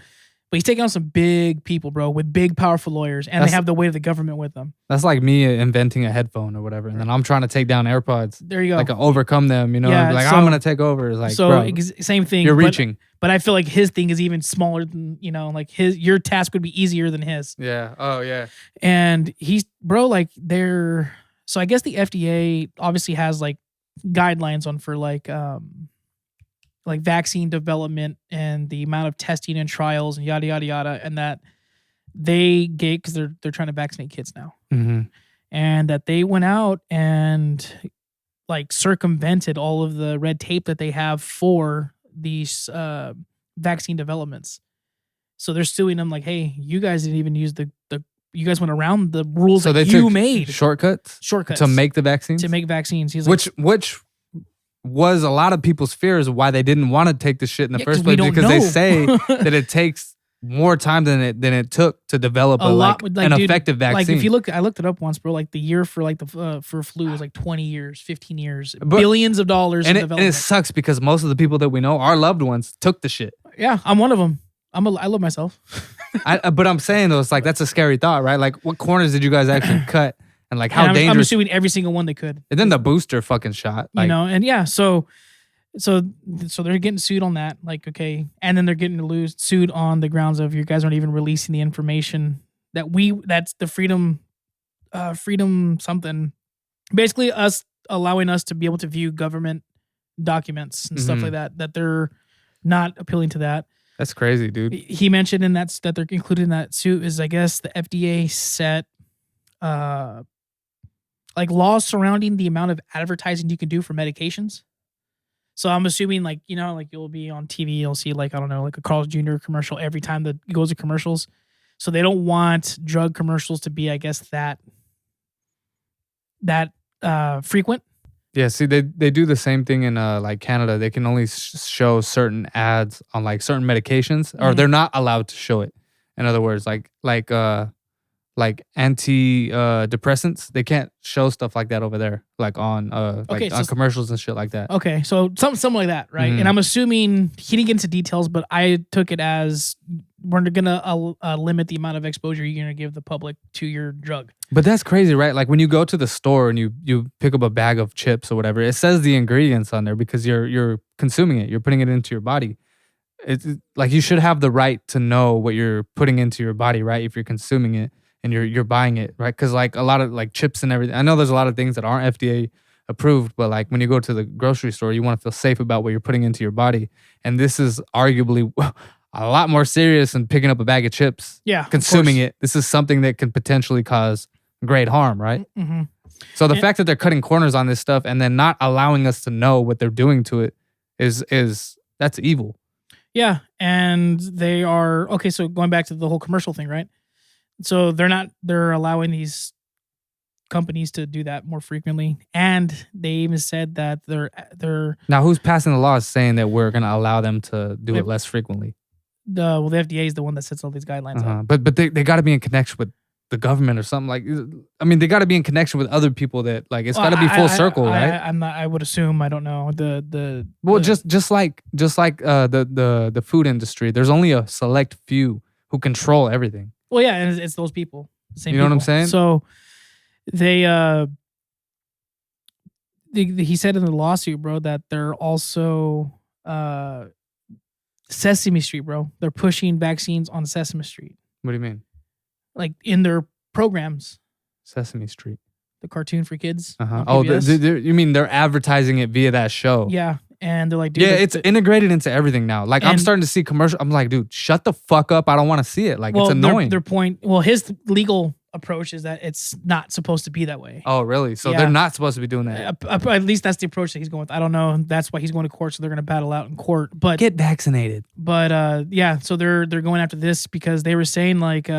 But he's taking on some big people, bro, with big, powerful lawyers, and they have the weight of the government with them. That's like me inventing a headphone or whatever, and then I'm trying to take down AirPods. There you go. Like overcome them, you know? Yeah, like, I'm going to take over. It's like, so, bro, same thing. You're reaching. But I feel like his thing is even smaller than, you know, like your task would be easier than his. Yeah. Oh, yeah. And he's, bro, like so I guess the FDA obviously has like guidelines on for like vaccine development and the amount of testing and trials and yada, yada, yada. And that they get, because they're trying to vaccinate kids now. Mm-hmm. And that they went out and like circumvented all of the red tape that they have for these vaccine developments. So they're suing them like, hey, you guys didn't even use you guys went around the rules that you made. Shortcuts to make the vaccines? To make vaccines. He's which was a lot of people's fears of why they didn't want to take the shit in the first place, because they say that it takes more time than it took to develop effective vaccine. Like if you look, I looked it up once, bro. Like the year for like for flu was like 20 years, 15 years, billions of dollars in development. And it sucks because most of the people that we know, our loved ones, took the shit. Yeah, I'm one of them. I love myself. But I'm saying though, it's like that's a scary thought, right? Like what corners did you guys actually cut? And like how dangerous? I'm assuming every single one they could. And then the booster fucking shot. Like, you know, and yeah, so they're getting sued on that. Like, okay. And then they're getting sued on the grounds of you guys aren't even releasing the information that's the freedom something. Basically us allowing us to be able to view government documents and stuff like that they're not appealing to that. That's crazy, dude. He mentioned that they're included in that suit is, I guess, the FDA set like laws surrounding the amount of advertising you can do for medications. So I'm assuming like, you know, like you'll be on TV, you'll see like, I don't know, like a Carl's Jr. commercial every time that it goes to commercials. So they don't want drug commercials to be, I guess, that frequent. Yeah, see, they do the same thing in like Canada. They can only show certain ads on like certain medications, or they're not allowed to show it. In other words, like anti-depressants, they can't show stuff like that over there, like on on commercials and shit like that. Okay, so something like that, right? And I'm assuming he didn't get into details, but I took it as we're gonna limit the amount of exposure you're gonna give the public to your drug. But that's crazy, right? Like when you go to the store and you pick up a bag of chips or whatever, it says the ingredients on there because you're consuming it, you're putting it into your body. It's like you should have the right to know what you're putting into your body, right? If you're consuming it and you're buying it, right? Because like a lot of like chips and everything, I know there's a lot of things that aren't FDA approved, but like when you go to the grocery store, you want to feel safe about what you're putting into your body. And this is arguably a lot more serious than picking up a bag of chips. Yeah, consuming it. This is something that can potentially cause great harm, right? Mm-hmm. So the fact that they're cutting corners on this stuff and then not allowing us to know what they're doing to it is that's evil. Yeah, and they are okay. So going back to the whole commercial thing, right? So they're allowing these companies to do that more frequently, and they even said that they're now who's passing the laws saying that we're going to allow them to do it less frequently. The FDA is the one that sets all these guidelines up. But they got to be in connection with the government or something. Like, I mean, they got to be in connection with other people that like it's got to be full circle, right? I'm not. I would assume. I don't know just like the food industry. There's only a select few who control everything. Well, yeah, and it's those people. Same you know people. What I'm saying? So he said in the lawsuit, bro, that they're also Sesame Street, bro. They're pushing vaccines on Sesame Street. What do you mean? Like in their programs. Sesame Street. The cartoon for kids. Oh, you mean they're advertising it via that show? Yeah. And they're like, dude. Yeah, it's integrated into everything now. Like, I'm starting to see commercial. I'm like, dude, shut the fuck up. I don't want to see it. Like, it's annoying. Their point, his legal approach is that it's not supposed to be that way. Oh, really? So they're not supposed to be doing that? At least that's the approach that he's going with. I don't know. That's why he's going to court, so they're going to battle out in court. But get vaccinated. But, yeah, so they're going after this because they were saying, like,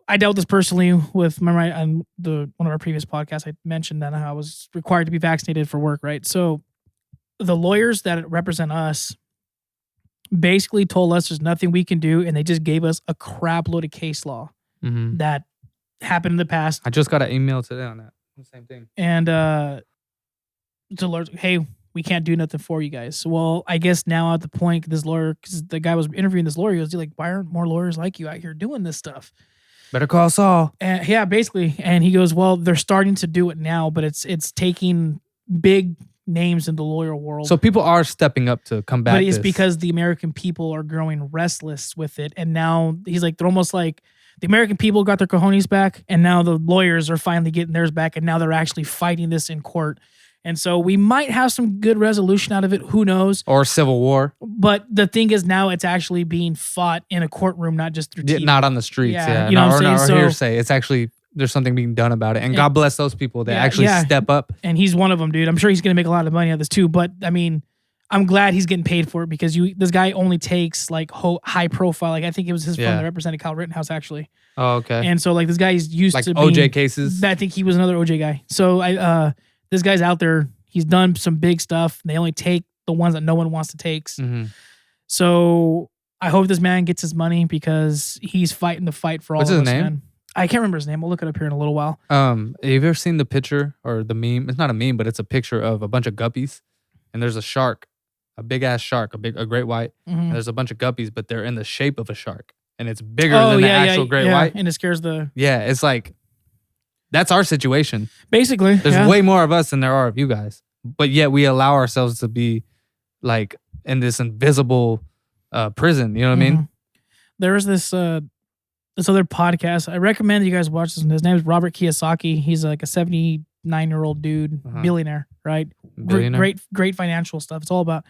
I dealt this personally with on one of our previous podcasts. I mentioned that I was required to be vaccinated for work, right? So the lawyers that represent us basically told us there's nothing we can do, and they just gave us a crap load of case law that happened in the past. I just got an email today on that. Same thing. And the lawyer, hey, we can't do nothing for you guys. Well, I guess now at the point, this lawyer, because the guy was interviewing this lawyer, he was like, why aren't more lawyers like you out here doing this stuff? Better call Saul. And yeah, basically. And he goes, well, they're starting to do it now, but it's taking big names in the lawyer world. So people are stepping up to combat this. But it's because the American people are growing restless with it. And now he's like, they're almost like the American people got their cojones back, and now the lawyers are finally getting theirs back, and now they're actually fighting this in court. And so we might have some good resolution out of it. Who knows? Or civil war. But the thing is, now it's actually being fought in a courtroom, not just through TV. Not on the streets. Yeah. You know what I'm saying? Or hearsay. It's actually, there's something being done about it. And God bless those people that actually step up. And he's one of them, dude. I'm sure he's going to make a lot of money out of this too. But I mean, I'm glad he's getting paid for it, because this guy only takes like high profile. Like I think it was his friend that represented Kyle Rittenhouse actually. Oh, okay. And so like this guy is used like to OJ cases. I think he was another OJ guy. So this guy's out there. He's done some big stuff. They only take the ones that no one wants to take. So I hope this man gets his money, because he's fighting the fight for all of us. What's his name? Man. I can't remember his name. We'll look it up here in a little while. Have you ever seen the picture or the meme? It's not a meme, but it's a picture of a bunch of guppies, and there's a shark, a big ass shark, a great white. And there's a bunch of guppies, but they're in the shape of a shark, and it's bigger than the actual great white. And it scares the. Yeah, it's like that's our situation. Basically, there's way more of us than there are of you guys, but yet we allow ourselves to be like in this invisible prison. You know what I mean? There was this other podcast. I recommend you guys watch this. His name is Robert Kiyosaki. He's like a 79-year-old dude, billionaire, right? Billionaire. Great financial stuff. It's all about.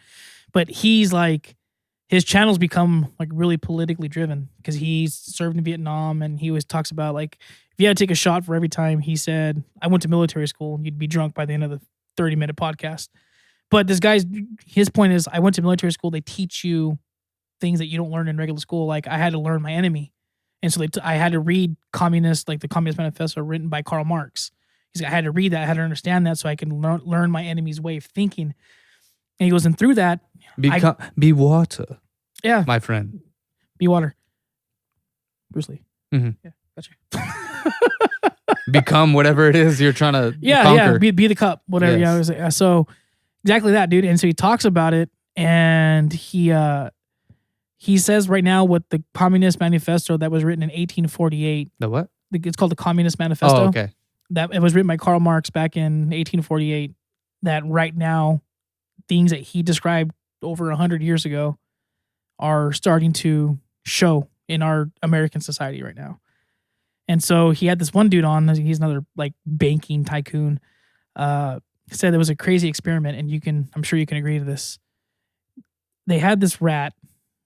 But he's like, his channel's become like really politically driven, because he's served in Vietnam, and he always talks about like, if you had to take a shot for every time he said, I went to military school, you'd be drunk by the end of the 30-minute podcast. But his point is, I went to military school. They teach you things that you don't learn in regular school. Like I had to learn my enemy. And so I had to read the Communist Manifesto written by Karl Marx. He's like, I had to read that. I had to understand that so I can learn my enemy's way of thinking. And he goes, and through that, be water. Yeah. My friend. Be water. Bruce Lee. Mm-hmm. Yeah, gotcha. Become whatever it is you're trying to Yeah, conquer. be the cup, whatever. Yes. Yeah, so exactly that, dude. And so he talks about it, and he says right now what the Communist Manifesto that was written in 1848. The what? It's called the Communist Manifesto. Oh, okay. That it was written by Karl Marx back in 1848. That right now, things that he described over 100 years ago are starting to show in our American society right now. And so he had this one dude on. He's another like banking tycoon. Said there was a crazy experiment, and I'm sure you can agree to this. They had this rat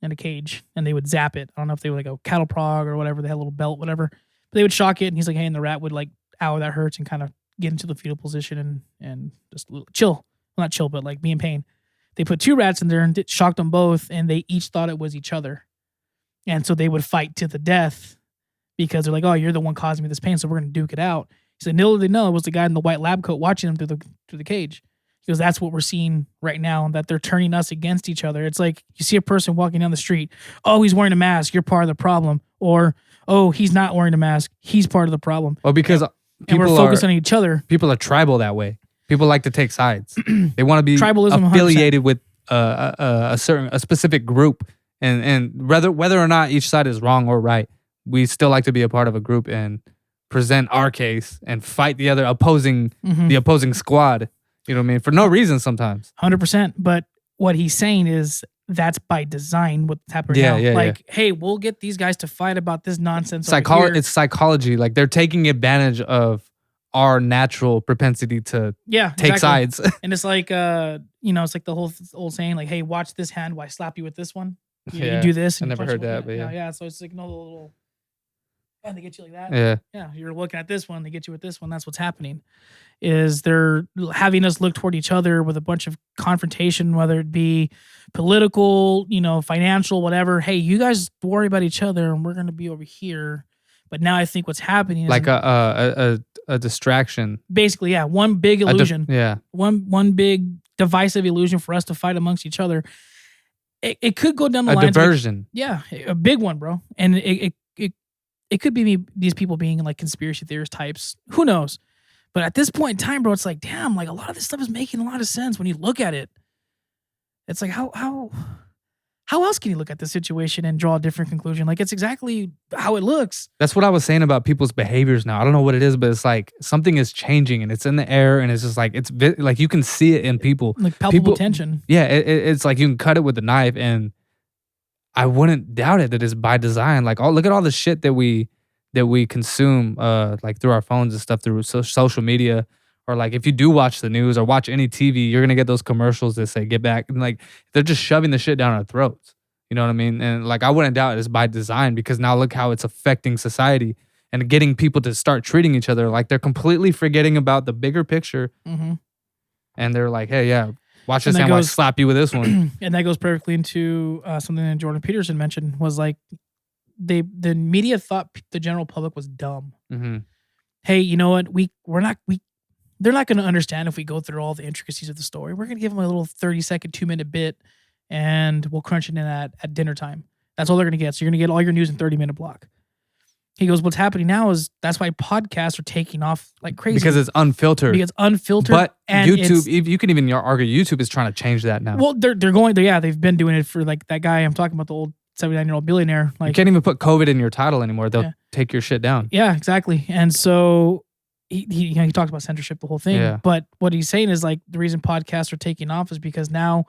in a cage, and they would zap it. I don't know if they were like a cattle prod or whatever. They had a little belt, whatever. But they would shock it, and he's like, hey, and the rat would like, ow, that hurts, and kind of get into the fetal position and just chill. Well, not chill, but like be in pain. They put two rats in there and shocked them both, and they each thought it was each other. And so they would fight to the death, because they're like, oh, you're the one causing me this pain, so we're going to duke it out. He said, little did they know it was the guy in the white lab coat watching them through the cage. He goes, that's what we're seeing right now, that they're turning us against each other. It's like you see a person walking down the street. Oh, he's wearing a mask. You're part of the problem. Or, oh, he's not wearing a mask. He's part of the problem. Well, because and we're focused on each other. People are tribal that way. People like to take sides. They want to be tribalism, affiliated 100%. With a specific group. And whether or not each side is wrong or right, we still like to be a part of a group and present our case and fight the other opposing squad. You know what I mean? For no reason sometimes. 100%. But what he's saying is that's by design what's happening now. Like, hey, we'll get these guys to fight about this nonsense. It's psychology. Like they're taking advantage of our natural propensity to take sides. And it's like, it's like the whole old saying, like, hey, watch this hand while I slap you with this one. You do this. I never heard that, but yeah. So it's like little. And they get you like that. Yeah. You're looking at this one, they get you with this one. That's what's happening. Is they're having us look toward each other with a bunch of confrontation, whether it be political, financial, whatever. Hey, you guys worry about each other, and we're going to be over here. But now I think what's happening is like a distraction. Basically, yeah, one big illusion. Yeah, one big divisive illusion for us to fight amongst each other. It could go down the line. A diversion. Yeah, a big one, bro. And it could be these people being like conspiracy theorist types. Who knows? But at this point in time, bro, it's like, damn, like a lot of this stuff is making a lot of sense when you look at it. It's like how else can you look at the situation and draw a different conclusion? Like, it's exactly how it looks. That's what I was saying about people's behaviors now. I don't know what it is, but it's like something is changing and it's in the air and it's just like, it's like you can see it in people. Like palpable tension. Yeah, it's like you can cut it with a knife, and I wouldn't doubt it that it's by design. Like, look at all the shit that we consume like through our phones and stuff, through social media. Or like if you do watch the news or watch any TV, you're gonna get those commercials that say "get back," and like they're just shoving the shit down our throats. You know what I mean? And like I wouldn't doubt it's by design, because now look how it's affecting society and getting people to start treating each other like they're completely forgetting about the bigger picture. Mm-hmm. And they're like, "Hey, yeah, watch this, and I slap you with this one." And that goes perfectly into something that Jordan Peterson mentioned, was like the media thought the general public was dumb. Mm-hmm. Hey, you know what? They're not going to understand if we go through all the intricacies of the story. We're going to give them a little 30-second, 2-minute bit, and we'll crunch it in at dinner time. That's all they're going to get. So you're going to get all your news in 30-minute block. He goes, what's happening now is that's why podcasts are taking off like crazy. Because it's unfiltered. But and YouTube, you can even argue YouTube is trying to change that now. Well, they've been doing it for like that guy I'm talking about, the old 79-year-old billionaire. Like, you can't even put COVID in your title anymore. They'll take your shit down. Yeah, exactly. And so he talks about censorship, the whole thing. Yeah. But what he's saying is like the reason podcasts are taking off is because now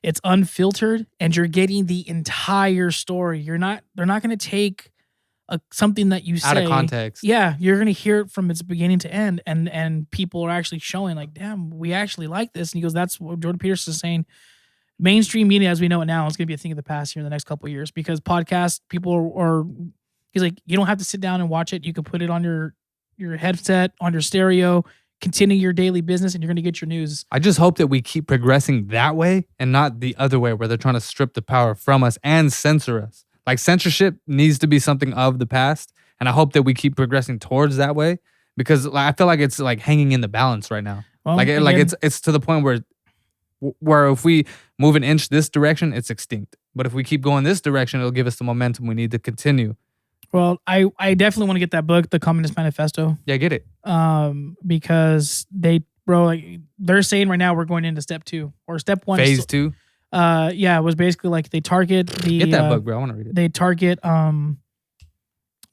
it's unfiltered and you're getting the entire story. They're not going to take something that you say out of context. Yeah, you're going to hear it from its beginning to end, and people are actually showing like, damn, we actually like this. And he goes, that's what Jordan Peterson is saying. Mainstream media as we know it now is going to be a thing of the past here in the next couple of years, because podcasts, people are he's like, you don't have to sit down and watch it. You can put it on your headset, on your stereo, continue your daily business, and you're going to get your news. I just hope that we keep progressing that way and not the other way where they're trying to strip the power from us and censor us. Like, censorship needs to be something of the past, and I hope that we keep progressing towards that way, because I feel like it's like hanging in the balance right now. Well, it's to the point where if we move an inch this direction, it's extinct. But if we keep going this direction, it'll give us the momentum we need to continue. Well, I definitely want to get that book, The Communist Manifesto. Yeah, get it. Because they're saying right now we're going into step 2 or step 1. Phase 2. Yeah, it was basically like they target the. Get that book, bro. I want to read it. They target the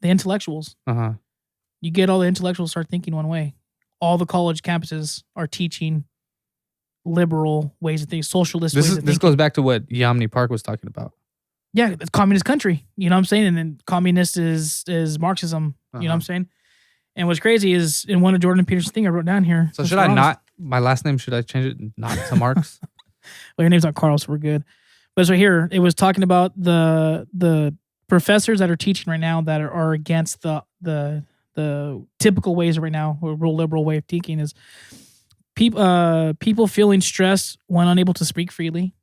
intellectuals. You get all the intellectuals start thinking one way. All the college campuses are teaching liberal ways of thinking, socialist ways of thinking. This goes back to what Yamni Park was talking about. Yeah, it's communist country. You know what I'm saying? And then communist is Marxism. You know what I'm saying? And what's crazy is in one of Jordan Peterson's thing I wrote down here. So should I not, my last name, should I change it not to Marx? Well, your name's not Carl, so we're good. But it's right here. It was talking about the professors that are teaching right now that are against the typical ways right now, or real liberal way of thinking, is people feeling stressed when unable to speak freely.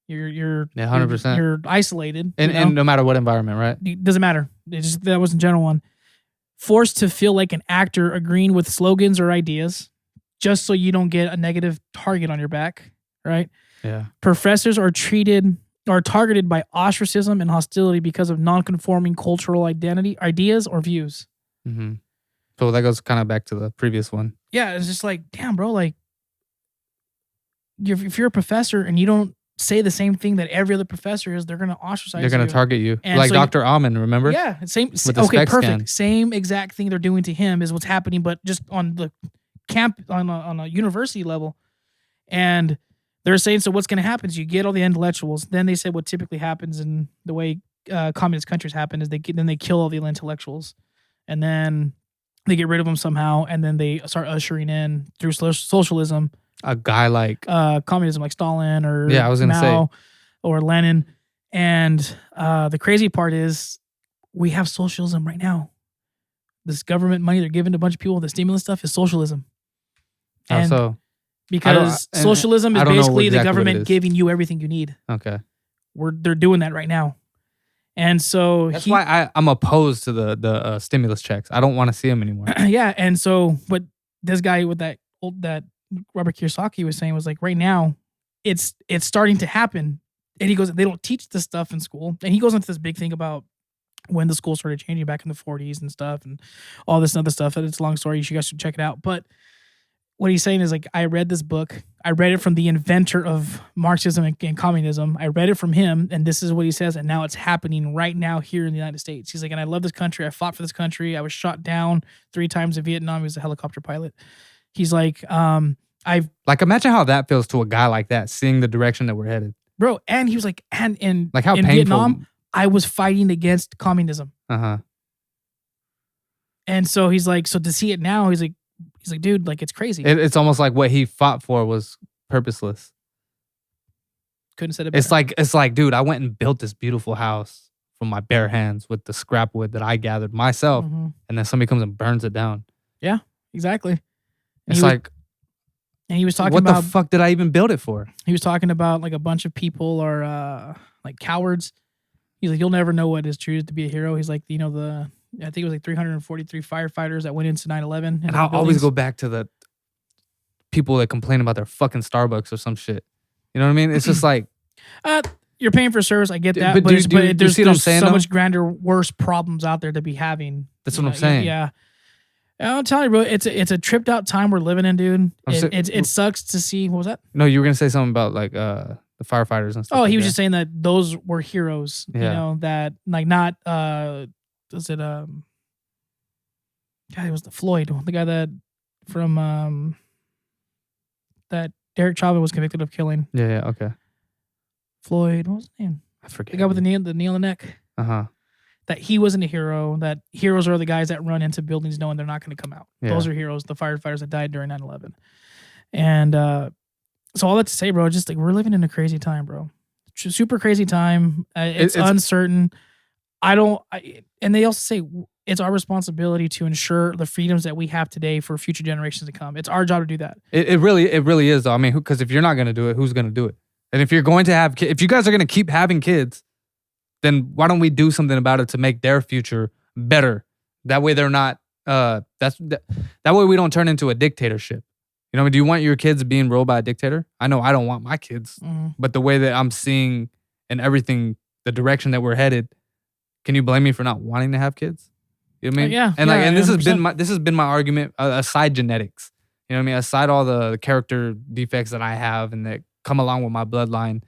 You're 100%. You're isolated, and no matter what environment, right? It doesn't matter. That was a general one. Forced to feel like an actor, agreeing with slogans or ideas, just so you don't get a negative target on your back, right? Yeah. Professors are targeted by ostracism and hostility because of non-conforming cultural ideas or views. Mm-hmm. So that goes kind of back to the previous one. Yeah, it's just like, damn, bro, like if you're a professor and you don't say the same thing that every other professor is, they're going to ostracize you. They're going to target you. And like so Dr. Amen, remember? Yeah. Same. Okay, perfect. Scan. Same exact thing they're doing to him is what's happening, but just on the camp, on a university level. And they're saying, so what's going to happen is you get all the intellectuals. Then they said what typically happens in the way communist countries happen is they kill all the intellectuals. And then they get rid of them somehow. And then they start ushering in through socialism a guy like communism, like Stalin or I was gonna Mao or Lenin. And the crazy part is we have socialism right now. This government money they're giving to a bunch of people, the stimulus stuff is socialism. And so? Because socialism is basically the government giving you everything you need. Okay. They're doing that right now. And so that's why I'm opposed to the stimulus checks. I don't want to see them anymore. Yeah, and so but this guy with that Robert Kiyosaki was saying was like right now, it's starting to happen, and he goes, they don't teach this stuff in school, and he goes into this big thing about when the school started changing back in the 40s and stuff, and all this other stuff. And it's a long story. You guys should check it out, but. What he's saying is like, I read this book. I read it from the inventor of Marxism and communism. I read it from him, and this is what he says. And now it's happening right now here in the United States. He's like, and I love this country. I fought for this country. I was shot down 3 times in Vietnam. He was a helicopter pilot. He's like, imagine how that feels to a guy like that, seeing the direction that we're headed, bro. And he was like, and in like how in painful. Vietnam, I was fighting against communism. And so he's like, so to see it now, he's like, dude, like it's crazy. It's almost like what he fought for was purposeless. Couldn't say it better. It's like, dude, I went and built this beautiful house from my bare hands with the scrap wood that I gathered myself, and then somebody comes and burns it down. Yeah, exactly. And he was talking what about, what the fuck did I even build it for? He was talking about like a bunch of people are like cowards. He's like, you'll never know what it's true to be a hero. He's like, I think it was like 343 firefighters that went into 9/11. And I'll always go back to the people that complain about their fucking Starbucks or some shit. You know what I mean? It's just like... you're paying for service. I get that. But there's so much grander, worse problems out there to be having. That's what I'm saying. Yeah. I'm telling you, bro, it's a tripped out time we're living in, dude. It sucks to see... What was that? No, you were going to say something about like the firefighters and stuff. Oh, he was just saying that those were heroes. Yeah. You know, that like not... was it God, it was the Floyd, the guy that from that Derek Chauvin was convicted of killing. Yeah, okay. Floyd, what was his name? I forget. The guy with the knee on the neck. That he wasn't a hero. That heroes are the guys that run into buildings knowing they're not going to come out. Yeah. Those are heroes, the firefighters that died during 9/11. And so all that to say, bro, just like we're living in a crazy time, bro. Super crazy time. It's uncertain. And they also say it's our responsibility to ensure the freedoms that we have today for future generations to come. It's our job to do that. It really is, though. I mean, because if you're not going to do it, who's going to do it? And if you're going to have kids, if you guys are going to keep having kids, then why don't we do something about it to make their future better? That way they're not. That way we don't turn into a dictatorship. You know, I mean, do you want your kids being ruled by a dictator? I know I don't want my kids, but the way that I'm seeing and everything, the direction that we're headed. Can you blame me for not wanting to have kids? You know what I mean? Yeah. And this has been my argument aside genetics. You know what I mean? Aside all the character defects that I have and that come along with my bloodline,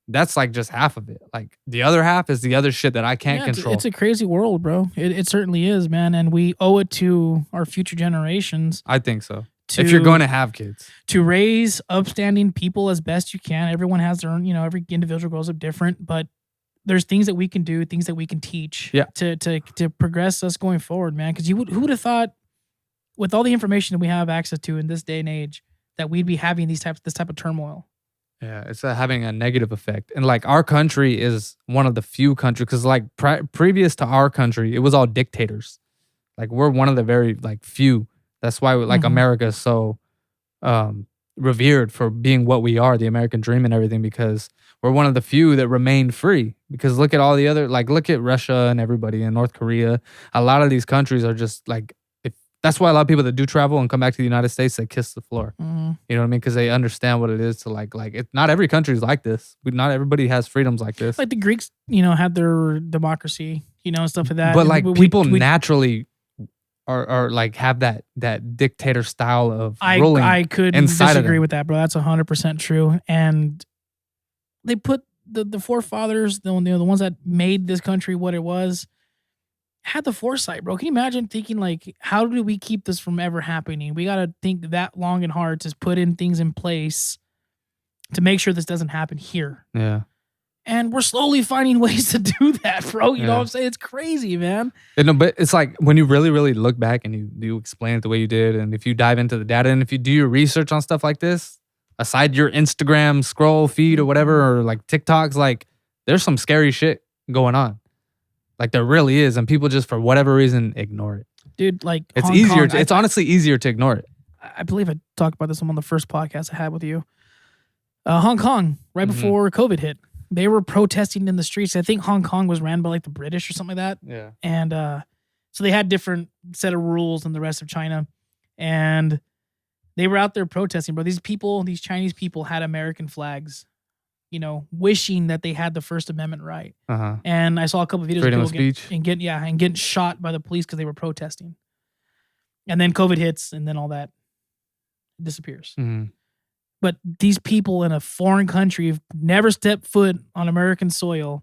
that's like just half of it. Like the other half is the other shit that I can't control. It's a crazy world, bro. It certainly is, man. And we owe it to our future generations. I think so. If you're going to have kids, to raise upstanding people as best you can. Everyone has their own, every individual grows up different, but there's things that we can do, things that we can teach to progress us going forward, man. Because who would have thought, with all the information that we have access to in this day and age, that we'd be having this type of turmoil. Yeah, it's having a negative effect. And like our country is one of the few countries, because like previous to our country, it was all dictators. Like we're one of the very like few. That's why like America is so revered for being what we are, the American dream and everything, because we're one of the few that remained free. Because look at all the other, like look at Russia and everybody and North Korea. A lot of these countries are just like, that's why a lot of people that do travel and come back to the United States, they kiss the floor. You know what I mean? Because they understand what it is to like not every country is like this. Not everybody has freedoms like this. Like the Greeks, had their democracy, and stuff like that. But like people naturally are like have that dictator style of ruling. I couldn't disagree with that, bro. That's 100% true. And they put the forefathers, the ones that made this country what it was, had the foresight, bro. Can you imagine thinking like, how do we keep this from ever happening? We got to think that long and hard to put in things in place to make sure this doesn't happen here. Yeah. And we're slowly finding ways to do that, bro. You know what I'm saying? It's crazy, man. But it's like when you really, really look back and you explain it the way you did, and if you dive into the data and if you do your research on stuff like this, aside your Instagram scroll feed or whatever, or like TikToks, like there's some scary shit going on. Like there really is, and people just for whatever reason ignore it. Dude, like it's easier. It's honestly easier to ignore it. I believe I talked about this on the first podcast I had with you. Hong Kong, right before COVID hit. They were protesting in the streets. I think Hong Kong was ran by like the British or something like that. Yeah. And so they had different set of rules than the rest of China. And they were out there protesting, bro. These Chinese people had American flags, wishing that they had the First Amendment right. Uh-huh. And I saw a couple of videos Freedom of people of speech. getting shot by the police because they were protesting. And then COVID hits, and then all that disappears. Mm-hmm. But these people in a foreign country who've never stepped foot on American soil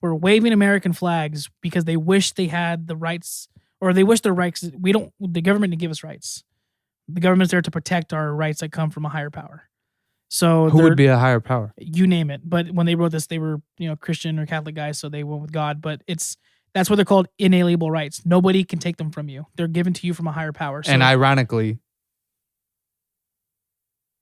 were waving American flags because they wish they had the rights, or they wish their rights. The government didn't give us rights. The government's there to protect our rights that come from a higher power. So who would be a higher power? You name it. But when they wrote this, they were, Christian or Catholic guys, so they went with God. But that's what they're called, inalienable rights. Nobody can take them from you. They're given to you from a higher power. So, and ironically,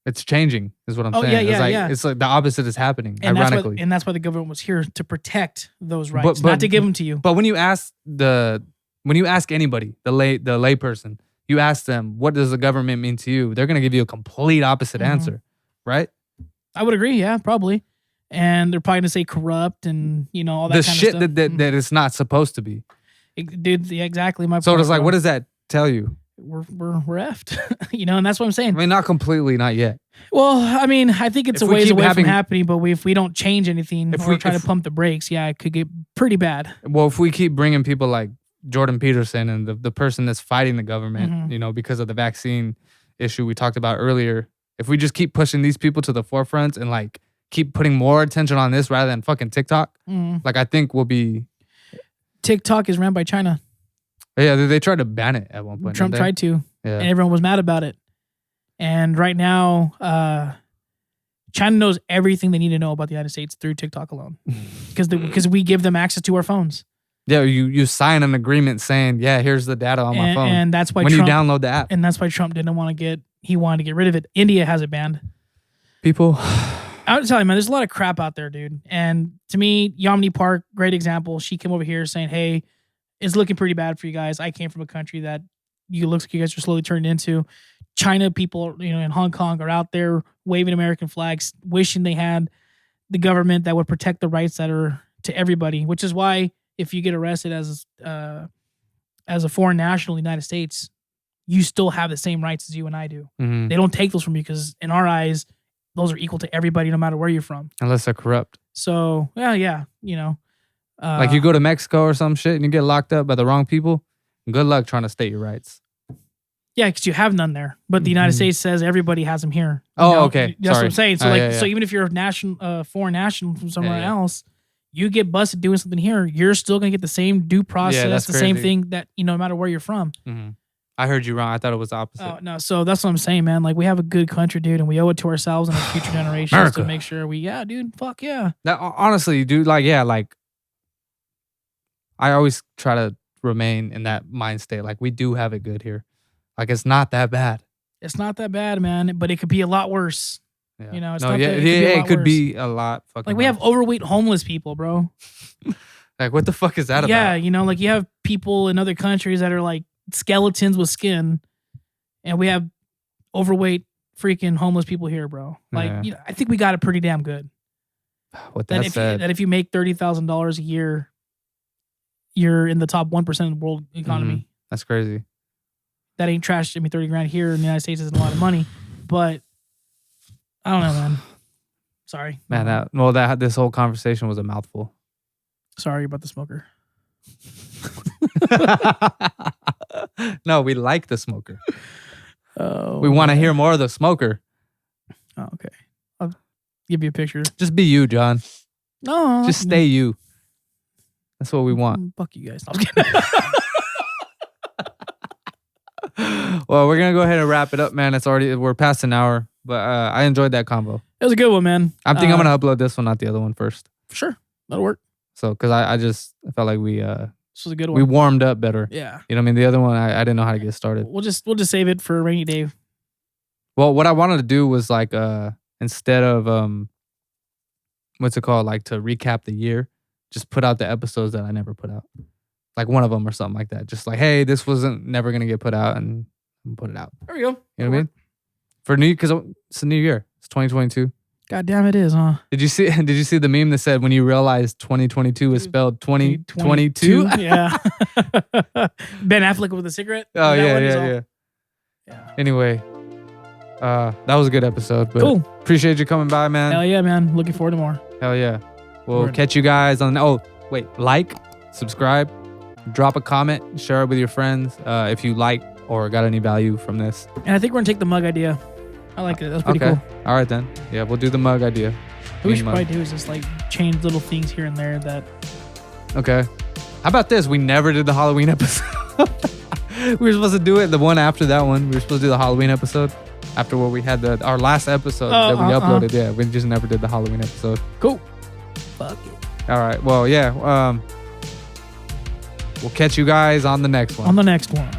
it's changing, is what I'm saying. It's like the opposite is happening, and ironically. That's why the government was here, to protect those rights, not to give them to you. But when you ask anybody, the lay person, you ask them, what does the government mean to you? They're going to give you a complete opposite answer, right? I would agree, yeah, probably. And they're probably going to say corrupt and, all that the kind shit of stuff. that it's not supposed to be. Dude, yeah, exactly. So it's like, what does that tell you? We're effed, and that's what I'm saying. I mean, not completely, not yet. Well, I mean, I think it's a ways away from happening, but if we don't change anything or try to pump the brakes, yeah, it could get pretty bad. Well, if we keep bringing people like Jordan Peterson and the person that's fighting the government, because of the vaccine issue we talked about earlier, if we just keep pushing these people to the forefront and like keep putting more attention on this rather than fucking TikTok, like I think we'll be... TikTok is ran by China. Yeah, they tried to ban it at one point. Trump tried to, and everyone was mad about it. And right now, China knows everything they need to know about the United States through TikTok alone, because we give them access to our phones. Yeah, you sign an agreement saying, yeah, here's the data on my phone, and that's why you Trump, download the app, and that's why Trump he wanted to get rid of it. India has it banned. People, I'm telling you, man, there's a lot of crap out there, dude. And to me, Yamini Park, great example. She came over here saying, hey, it's looking pretty bad for you guys. I came from a country that looks like you guys are slowly turning into. China people, in Hong Kong are out there waving American flags, wishing they had the government that would protect the rights that are to everybody, which is why if you get arrested as a foreign national in the United States, you still have the same rights as you and I do. Mm-hmm. They don't take those from you because in our eyes, those are equal to everybody no matter where you're from. Unless they're corrupt. So, well, yeah, like you go to Mexico or some shit and you get locked up by the wrong people, good luck trying to state your rights. Yeah, because you have none there. But the United States says everybody has them here. Okay. That's what I'm saying. So so even if you're a foreign national from somewhere else, you get busted doing something here, you're still going to get the same due process, the same thing that, no matter where you're from. Mm-hmm. I heard you wrong. I thought it was the opposite. Oh, no. So that's what I'm saying, man. Like, we have a good country, dude, and we owe it to ourselves and our future generations to make sure fuck yeah. That, honestly, dude, I always try to remain in that mind state. Like, we do have it good here. Like, it's not that bad. It's not that bad, man, but it could be a lot worse. Yeah. It could be a lot fucking like, we have overweight homeless people, bro. Like, what the fuck is that about? Yeah, like, you have people in other countries that are, like, skeletons with skin, and we have overweight freaking homeless people here, bro. Like, I think we got it pretty damn good. With that said, if you make $30,000 a year, you're in the top 1% of the world economy. Mm-hmm. That's crazy. That ain't trash. I mean, 30 grand here in the United States isn't a lot of money, but I don't know, man. Sorry, man. This whole conversation was a mouthful. Sorry about the smoker. No, we like the smoker. Oh, we want to hear more of the smoker. Oh, okay. I'll give you a picture. Just be you, John. No. Just stay you. That's what we want. Fuck you guys. I was kidding. Well, we're going to go ahead and wrap it up, man. We're past an hour, but I enjoyed that combo. It was a good one, man. I'm going to upload this one, not the other one first. Sure. That'll work. So, because I felt like this was a good one. We warmed up better. Yeah. You know what I mean? The other one, I didn't know how to get started. We'll just save it for a rainy day. Well, what I wanted to do was like, instead of, what's it called? Like to recap the year, just put out the episodes that I never put out. Like one of them or something like that. Just like, hey, this wasn't never going to get put out and put it out. There we go. You know what I mean? Because it's a new year. It's 2022. God damn, it is, huh? Did you see the meme that said when you realize 2022 is spelled 2022? Yeah. Ben Affleck with a cigarette. Oh yeah. Anyway, that was a good episode. But cool. Appreciate you coming by, man. Hell yeah, man. Looking forward to more. Hell yeah. We'll catch you guys on. Oh wait, like, subscribe, drop a comment, share it with your friends if you like or got any value from this. And I think we're gonna take the mug idea. I like it. That's pretty cool. All right then. Yeah, we'll do the mug idea. What we should probably do is just like change little things here and there that. Okay. How about this? We never did the Halloween episode. We were supposed to do it the one after that one. We were supposed to do the Halloween episode after where we had our last episode that we uploaded. Yeah, we just never did the Halloween episode. Cool. Fuck it. All right. Well, yeah. We'll catch you guys on the next one.